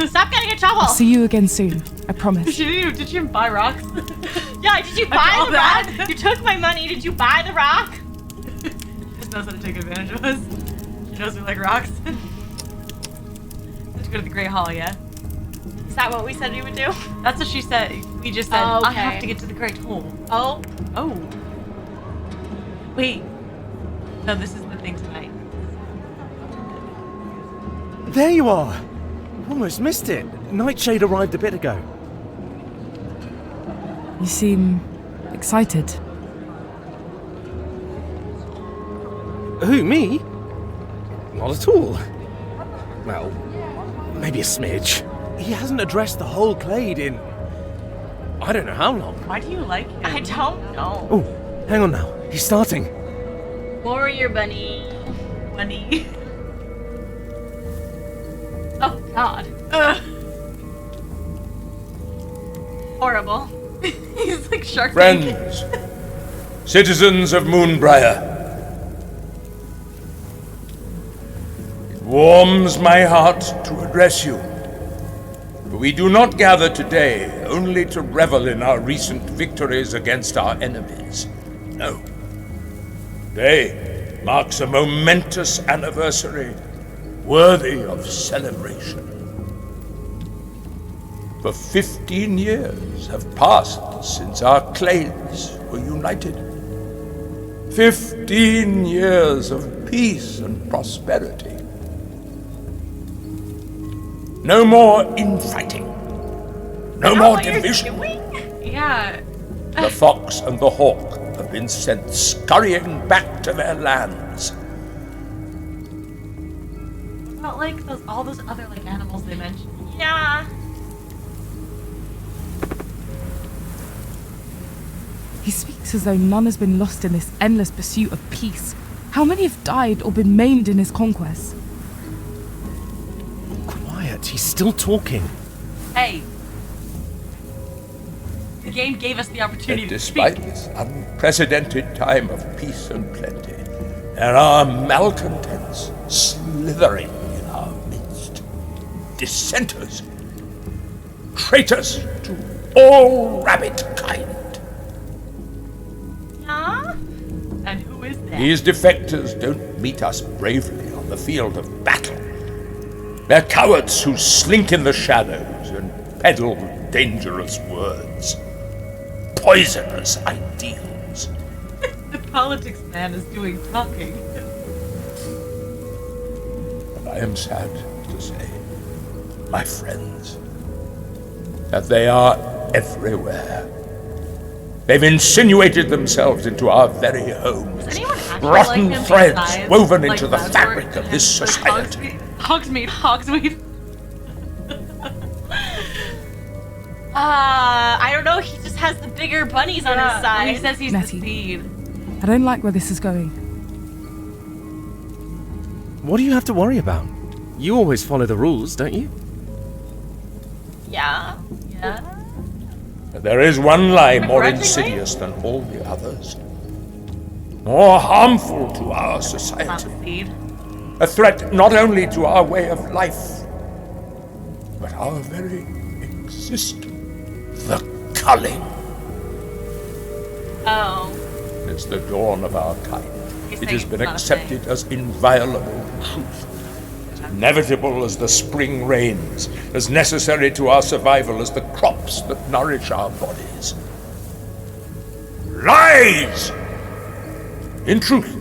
Stop getting in trouble. I'll see you again soon. I promise. Did she buy rocks? Yeah, did you buy the rock? You took my money. Did you buy the rock? She just knows how to take advantage of us. She knows we like rocks. Let's go to the Great Hall, yeah? Is that what we said we would do? That's what she said. We just said, Oh, I have okay. to get to the Great Hall. Oh. Oh. Wait. No, this is the thing tonight. There you are! Almost missed it. Nightshade arrived a bit ago. You seem excited. Who, me? Not at all. Well, maybe a smidge. He hasn't addressed the whole clade in... I don't know how long. Why do you like him? I don't know. Oh, hang on now. He's starting. Warrior bunny. Bunny. Oh, God. Horrible. He's like Shark Tank. Friends, citizens of Moonbriar, it warms my heart to address you. For we do not gather today only to revel in our recent victories against our enemies. No. Today marks a momentous anniversary worthy of celebration. For 15 years have passed since our clades were united. 15 years of peace and prosperity. No more infighting. No more division. Yeah. The fox and the hawk have been sent scurrying back to their lands. What about like all those other like animals they mentioned? Yeah. He speaks as though none has been lost in this endless pursuit of peace. How many have died or been maimed in his conquest? Quiet, he's still talking. Hey. The game gave us the opportunity And to despite speak. this unprecedented time of peace and plenty, there are malcontents slithering in our midst. Dissenters. Traitors to all rabbit kind. Huh? And who is that? These defectors don't meet us bravely on the field of battle. They're cowards who slink in the shadows and peddle dangerous words. Poisonous ideals. politics man is doing talking. But I am sad to say, my friends, that they are everywhere. They've insinuated themselves into our very homes. Rotten like him threads inside? woven Like into the Lazarus fabric of this and society. Hogsmeade. I don't know. He just has the bigger bunnies on his side. He says he's Nettie. the seed. I don't like where this is going. What do you have to worry about? You always follow the rules, don't you? Yeah. There is one lie more Begrudgingly? insidious than all the others, more harmful to our society. Seed. A threat not only to our way of life, but our very existence. The culling. Oh. Since the dawn of our kind, He's it saying has it's been not a accepted as inviolable truth, as inevitable as the spring rains, as necessary to our survival as the crops that nourish our bodies. Lies! In truth,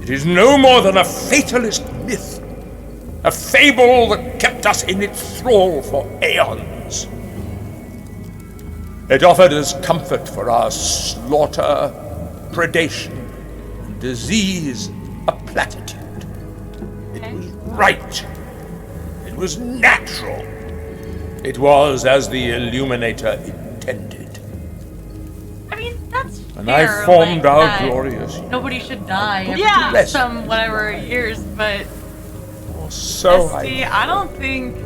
it is no more than a fatalist myth, a fable that kept us in its thrall for aeons. It offered us comfort for our slaughter, predation, and disease, a platitude. It was right. It was natural. It was as the Illuminator intended. I mean, that's And fair, I formed like, our that glorious nobody should die every Yeah. some whatever years, but So see, I don't think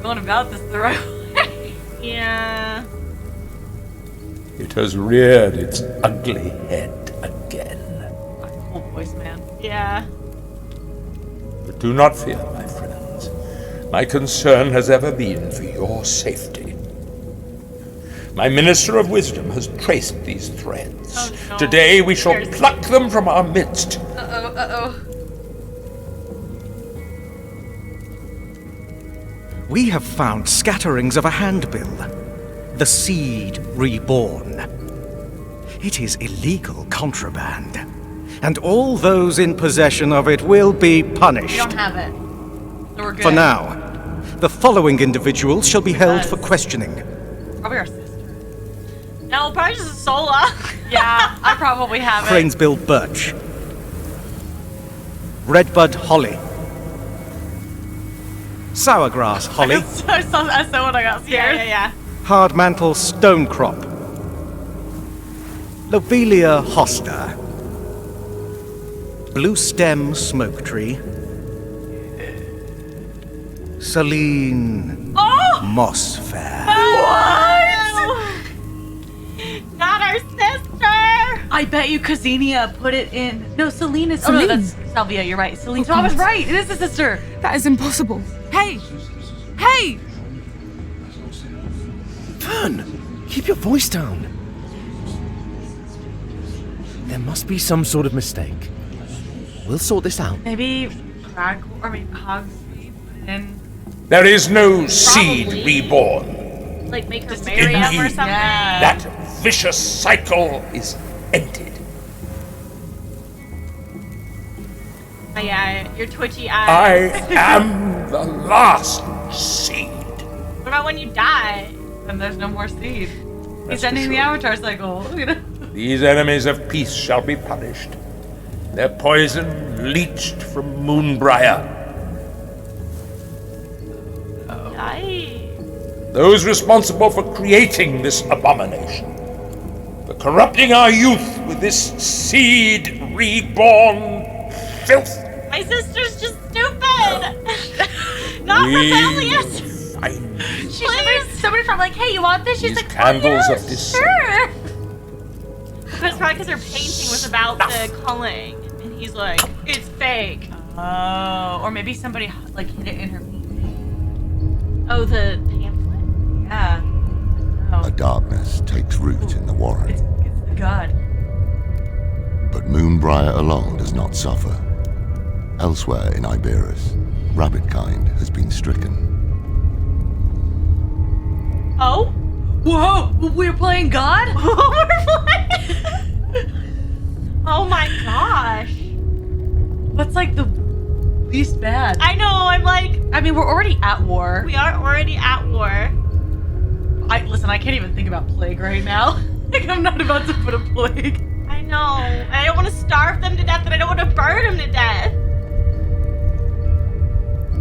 going about this the right way. Yeah. It has reared its ugly head again. Cool voice, man. Yeah. But do not fear, my friends. My concern has ever been for your safety. My Minister of Wisdom has traced these threads. Oh, no. Today we shall pluck them from our midst. Uh-oh. We have found scatterings of a handbill. The Seed Reborn. It is illegal contraband, and all those in possession of it will be We punished. don't have it. So we're good. For now, the following individuals shall be held for questioning. Probably our sister. No, probably just a Sola. Yeah, I probably have it. Cranesbill Birch. Redbud Holly. Sourgrass Holly. I saw when I got scared. Yeah. Hardmantle Stonecrop. Lobelia Hosta. Blue Stem Smoke Tree. Celine Mossfair. What? Not our sister. I bet you Kazinia put it in. No, Celine is. Oh no, that's Salvia. You're right. Celine. Oh, I was right. It is the sister. That is impossible. Hey! Hey! Fern, keep your voice down. There must be some sort of mistake. We'll sort this out. Maybe Crag or maybe Hogsmeade and There is no seed reborn. Like make her marry him or Indeed. something. That vicious cycle is ended. Oh, yeah, your twitchy I eyes. am the last seed. What about when you die? then there's no more seed. That's He's for ending the sure. Avatar cycle. You know? These enemies of peace shall be punished. Their poison leached from Moonbriar. Aye. Those responsible for creating this abomination, for corrupting our youth with this seed reborn filth. My sister's just stupid. Not We rebellious. find She should somebody from like, hey, you want this? She's these like, candles oh, of yeah, dissent. sure. But it's probably because her painting was about the culling, and he's like, it's fake. Oh, or maybe somebody like hid it in her. Oh, the pamphlet. Yeah. A darkness takes root in the warren, It's the god. but Moonbriar alone does not suffer. Elsewhere in Iberus, rabbitkind has been stricken. Oh. Whoa! We're playing God? We're playing. Oh my gosh. What's like the least bad? I know, I'm like... I mean, we're already at war. We are already at war. Listen, I can't even think about plague right now. Like, I'm not about to put a plague. I know. I don't want to starve them to death, and I don't want to burn them to death.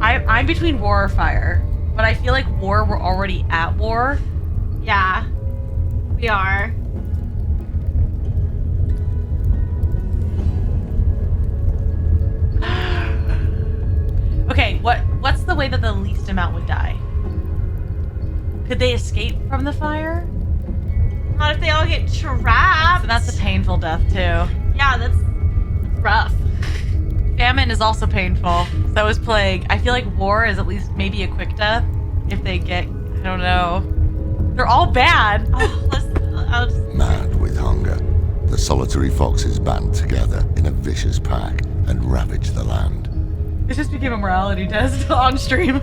I'm between war or fire. But I feel like war, we're already at war. Yeah. We are. Okay, what's the way that the least amount would die? Could they escape from the fire? Not if they all get trapped. So that's a painful death too. Yeah, that's rough. Famine is also painful. So is plague. I feel like war is at least maybe a quick death. If they get, I don't know. They're all bad. I'll just... Mad with hunger, the solitary foxes band together in a vicious pack and ravage the land. It just became a morality test on stream.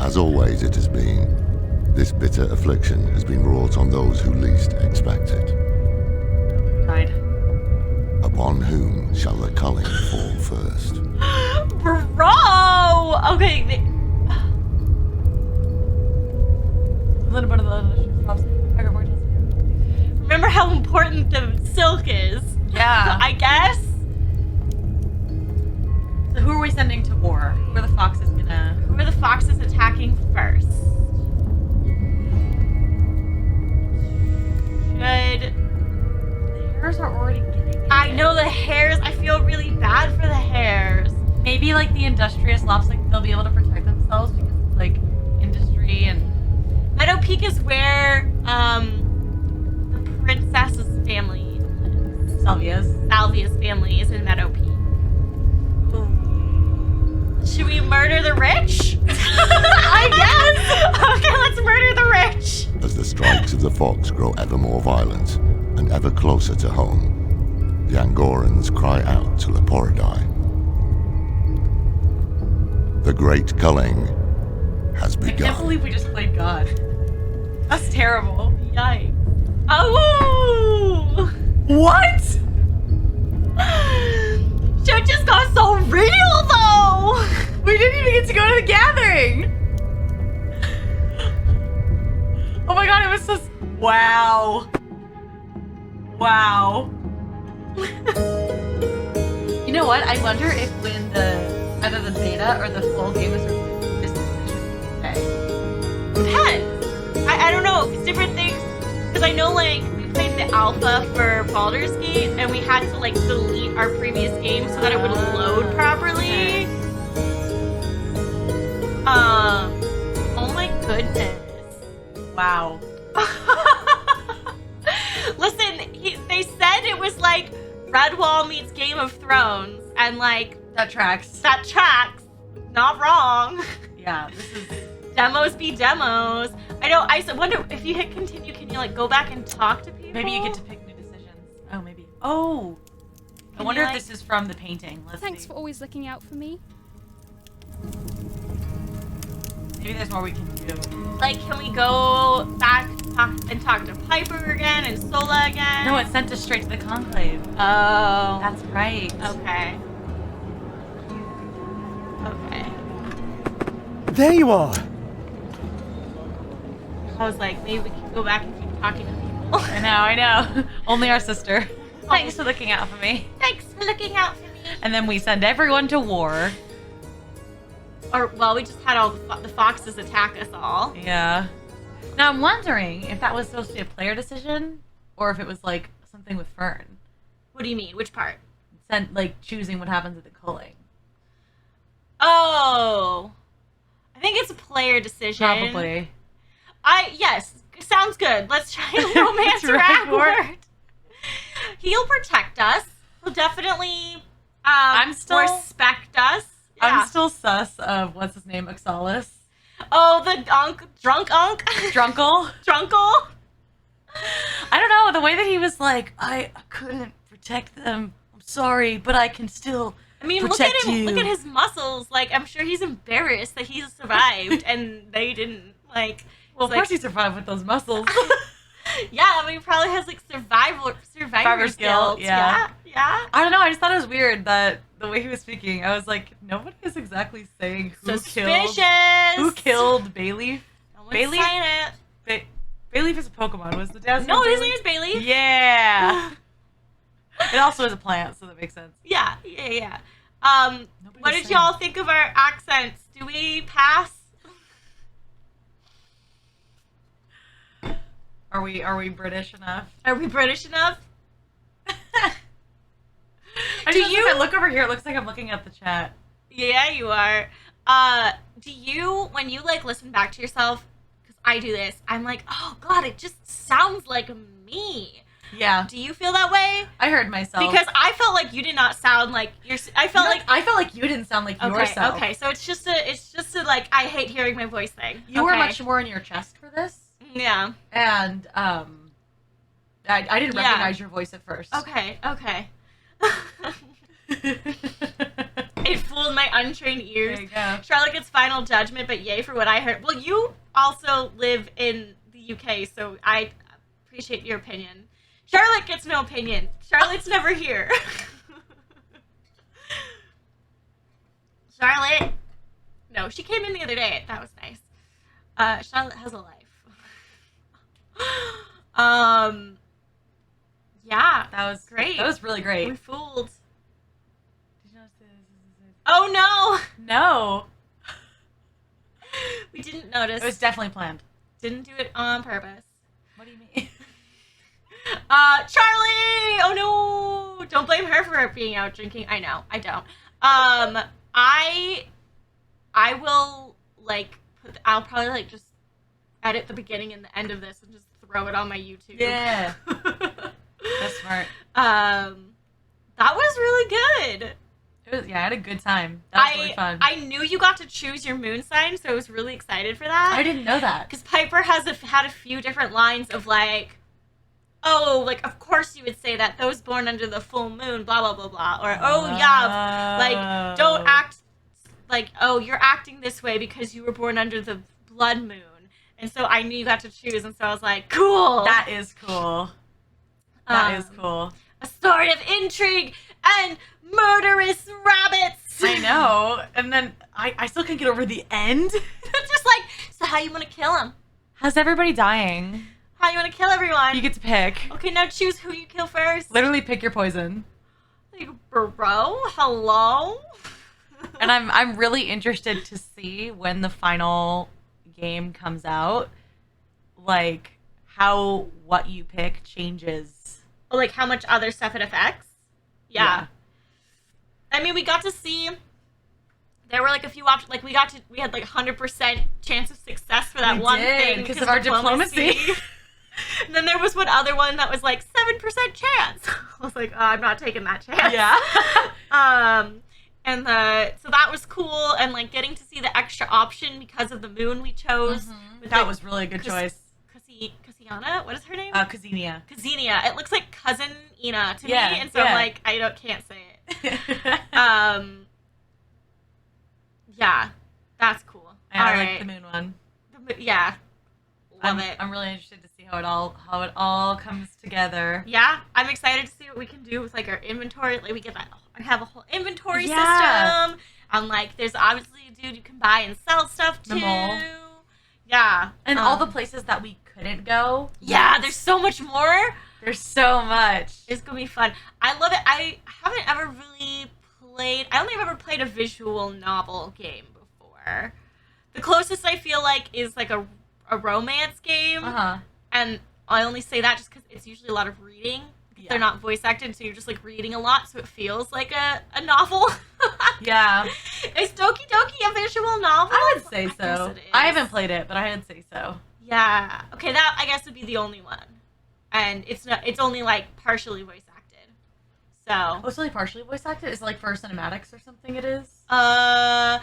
As always it has been, this bitter affliction has been wrought on those who least expect it. Died. Upon whom shall the culling fall first? Bro! Okay, remember how important the silk is? Yeah. I guess. So who are we sending to war? Who are the foxes gonna... Who are the foxes attacking first? Should... The hares are already getting it. I know the hares. I feel really bad for the hares. Maybe like the industrious lops, like they'll be able to protect themselves because it's like industry and... Meadow Peak is where the princess's family lives. Salvia's family is in Meadow Peak. Should we murder the rich? I guess. Okay, let's murder the rich. As the strikes of the fox grow ever more violent and ever closer to home, the Angorans cry out to Leporidai. The great culling has I can't begun. believe we just played God. That's terrible. Yikes. Oh! What? Shit just got so real though! We didn't even get to go to the gathering! Oh my god, it was so... Wow. Wow. You know what? I wonder if when either the beta or the full game is released, this decision will stay. Depends. I don't know, it's different things. Because I know like we played the alpha for Baldur's Gate and we had to like delete our previous game so that it would load properly. Oh my goodness. Wow. Listen, they said it was like Redwall meets Game of Thrones and like... That tracks. That tracks. Not wrong. Yeah, this is... Demos be demos. I know, I wonder if you hit continue, can you like go back and talk to people? Maybe you get to pick new decisions. Oh, maybe. Oh! I wonder if this is from the painting. Let's Thanks see. for always looking out for me. Maybe there's more we can do. Like, can we go back and talk to Piper again and Sola again? No, it sent us straight to the conclave. Oh. That's right. Okay. Okay. There you are. I was like, maybe we can go back and keep talking to people. I know. Only our sister. Thanks for looking out for me. Thanks for looking out for me. And then we send everyone to war. Or, well, we just had all the foxes attack us all. Yeah. Now I'm wondering if that was supposed to be a player decision or if it was like something with Fern. What do you mean? Which part? Like choosing what happens at the culling. Oh. I think it's a player decision. Probably. Yes, sounds good. Let's try and romance Ragwort. He'll protect us. He'll definitely respect us. Yeah. I'm still sus of what's his name, Oxalis. Oh, the drunk unk? Drunkle? Drunkle? I don't know, the way that he was like, I couldn't protect them. I'm sorry, but I can still look at him. Look at his muscles. Like, I'm sure he's embarrassed that he survived and they didn't. Like, well, of course he survived with those muscles. Yeah, I mean, probably has like survivor skills. Yeah. Yeah. I don't know. I just thought it was weird that the way he was speaking, I was like, nobody is exactly saying Suspicious. who killed Bayleaf. No one's saying it. Bayleaf is a Pokemon. Was the dad's No, name his Bayleaf? name is Bailey. Yeah. It also is a plant, so that makes sense. Yeah. What did y'all think of our accents? Do we pass? Are we British enough? Are we British enough? If I look over here, it looks like I'm looking at the chat. Yeah, you are. Do you, when you like listen back to yourself, because I do this, I'm like, oh god, it just sounds like me. Yeah. Do you feel that way? I heard myself. Because I felt like you did not sound like I felt like you didn't sound like okay, yourself. Okay, so it's just a like I hate hearing my voice thing. You were much more in your chest for this. Yeah. And I didn't recognize your voice at first. Okay. It fooled my untrained ears. There you go. Charlotte gets final judgment, but yay for what I heard. Well, you also live in the UK, so I appreciate your opinion. Charlotte gets no opinion. Charlotte's never here. Charlotte. No, she came in the other day. That was nice. Charlotte has a life. Yeah, that was great. That was really great. We fooled. Did you notice this? Oh no! No. We didn't notice. It was definitely planned. Didn't do it on purpose. What do you mean? Charlie! Oh no! Don't blame her for being out drinking. I know. I don't. I will like I'll probably like just edit the beginning and the end of this and just throw it on my YouTube. Yeah. That's smart. That was really good. It was, yeah, I had a good time. That was really fun. I knew you got to choose your moon sign, so I was really excited for that. I didn't know that. Because Piper has had a few different lines of like, oh, like, of course you would say that, those born under the full moon, blah, blah, blah, blah. Or, oh, yeah, like, don't act, like, oh, you're acting this way because you were born under the blood moon. And so I knew you got to choose, and so I was like, cool. That is cool. That is cool. A story of intrigue and murderous rabbits. I know. And then I still can't get over the end. Just like, so how you want to kill him? How's everybody dying? How you want to kill everyone? You get to pick. Okay, now choose who you kill first. Literally pick your poison. Like, bro, hello? And I'm really interested to see when the final game comes out, like how what you pick changes. Oh, like how much other stuff it affects? Yeah. I mean, we got to see. There were like a few options. Like we had like 100% chance of success for that one thing because of our diplomacy. And then there was one other one that was like 7% chance. I was like, oh, I'm not taking that chance. Yeah. And so that was cool, and like getting to see the extra option because of the moon we chose. That was really a good choice. Kasiana? What is her name? Kazenia. Kazenia. It looks like cousin Ina to me, and so yeah. I'm like, can't say it. Yeah, that's cool. I like the moon one. Yeah, love it. I'm really interested to see how it all comes together. Yeah, I'm excited to see what we can do with like our inventory. Like we get that. I have a whole inventory system. And like, there's obviously a dude you can buy and sell stuff to. The mall. Yeah, and all the places that we couldn't go. Yeah, there's so much more. There's so much. It's gonna be fun. I love it. I haven't ever really played. I don't think I've ever played a visual novel game before. The closest I feel like is like a romance game. And I only say that just because it's usually a lot of reading. Yeah. They're not voice acted, so you're just like reading a lot, so it feels like a novel. Yeah. Is Doki Doki a visual novel? I would say so. I haven't played it, but I would say so. Yeah. Okay, that I guess would be the only one. And it's only like partially voice acted. So oh, it's only partially voice acted? Is it like for cinematics or something it is? Well,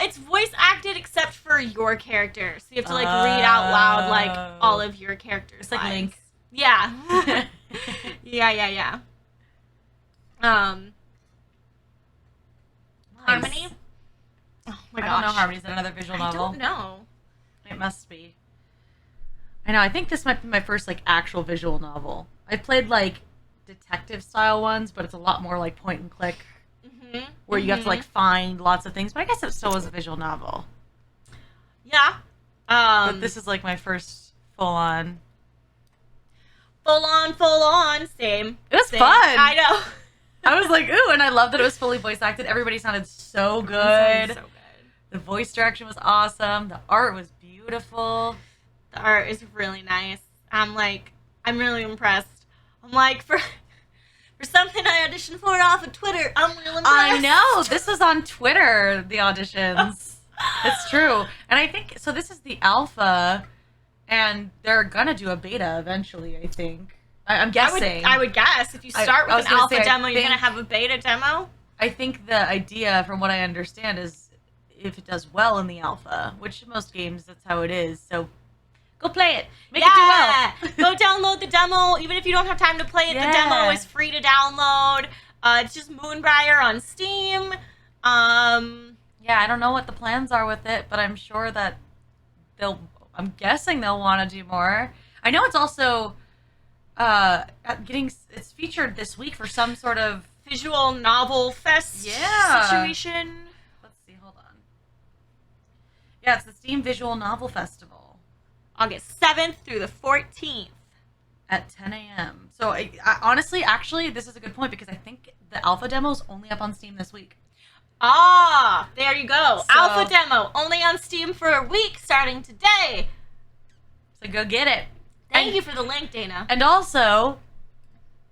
it's voice acted except for your character. So you have to like read out loud like all of your characters. It's like Link. Yeah. Yeah. Harmony? Oh my gosh. I don't know Harmony's another visual novel. I don't know. It must be. I know. I think this might be my first like actual visual novel. I've played like detective style ones, but it's a lot more like point and click, where you have to like find lots of things. But I guess it still was a visual novel. Yeah. But this is like my first full on. Same. It was Same. fun. I know. I was like, ooh, and I love that it was fully voice acted. Everybody sounded so good. The voice direction was awesome. The art was beautiful. The art is really nice. I'm really impressed. I'm like, for something I auditioned for off of Twitter, I'm real impressed. I know. This was on Twitter, the auditions. It's true. And I think, so this is the alpha, and they're going to do a beta eventually, I think. I'm guessing. I would guess. If you start with an alpha demo, you're going to have a beta demo? I think the idea, from what I understand, is if it does well in the alpha, which most games, that's how it is. So go play it. Make it do well. Go download the demo. Even if you don't have time to play it, the demo is free to download. It's just Moonbriar on Steam. Yeah, I don't know what the plans are with it, but I'm sure that I'm guessing they'll want to do more. I know it's also it's featured this week for some sort of visual novel fest situation. Let's see, hold on. Yeah, it's the Steam Visual Novel Festival. August 7th through the 14th. At 10 a.m. So I honestly, actually, this is a good point because I think the alpha demo is only up on Steam this week. Ah, there you go. So, alpha demo, only on Steam for a week starting today. So go get it. Thank you for the link, Dana. And also,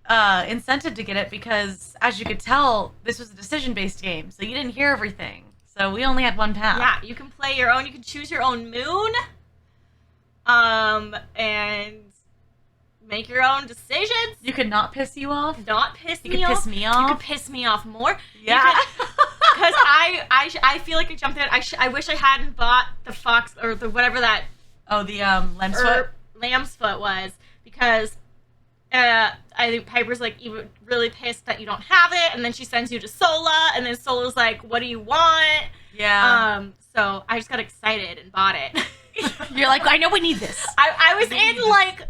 incentive to get it because, as you could tell, this was a decision-based game, so you didn't hear everything. So we only had one path. Yeah, you can play your own. You can choose your own moon, and make your own decisions. You could not piss you off. Not piss you me could off. Piss me off. You could piss me off more. Yeah. Because I feel like I jumped in. I wish I hadn't bought the fox or the whatever that. Oh, the lamb's foot. Lamb's foot was because I think Piper's like even really pissed that you don't have it, and then she sends you to Sola, and then Sola's like, "What do you want?" Yeah. So I just got excited and bought it. You're like, I know we need this. I was in like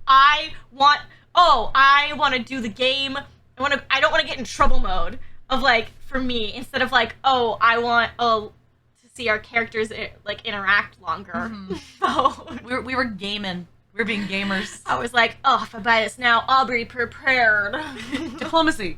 I want to do the game. I don't want to get in trouble mode of like for me instead of like I want to see our characters like interact longer. So we were gaming. We were being gamers. I was like, if I buy this now, I'll be prepared. Diplomacy.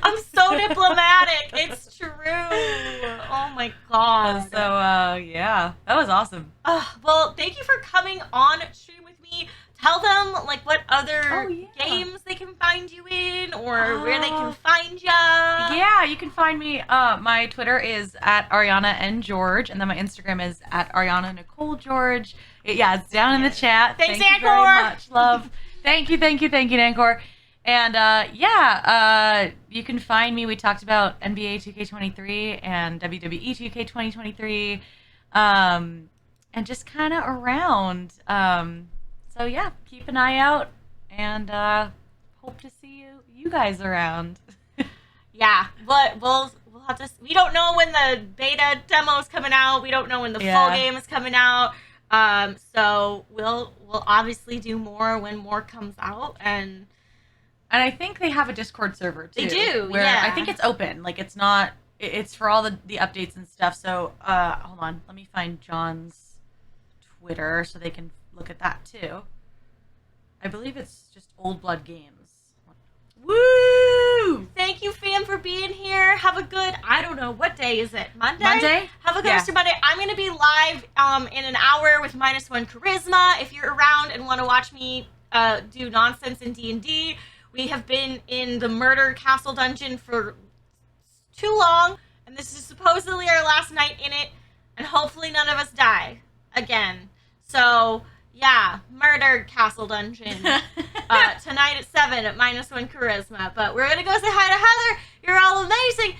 I'm so diplomatic. It's true. Oh my god. So yeah, that was awesome. Well, thank you for coming on stream with me. Tell them like what other games they can find you in or where they can find you. Yeah, you can find me. My Twitter is at Ariana N George, and then my Instagram is at Ariana Nicole George. It's down in the chat. Thanks, Thank you very much, love. Thank you, Nancor. And you can find me. We talked about NBA 2K23 and WWE 2K 2023, and just kind of around. So yeah, keep an eye out, and hope to see you guys around. Yeah, but we'll have to. We don't know when the beta demo is coming out. We don't know when the full game is coming out. So we'll obviously do more when more comes out, and I think they have a Discord server too. They do, where yeah. I think it's open. Like it's not. It's for all the updates and stuff. So hold on, let me find John's Twitter so they can look at that too. I believe it's just Old Blood Games. Woo! Thank you, fam, for being here. Have a good, I don't know, what day is it? Monday? Have a good rest of Monday. I'm going to be live in an hour with -1 Charisma. If you're around and want to watch me do nonsense in D&D, we have been in the Murder Castle Dungeon for too long, and this is supposedly our last night in it, and hopefully none of us die again. So, yeah, Murder Castle Dungeon. Tonight at 7 at -1 Charisma. But we're going to go say hi to Heather. You're all amazing.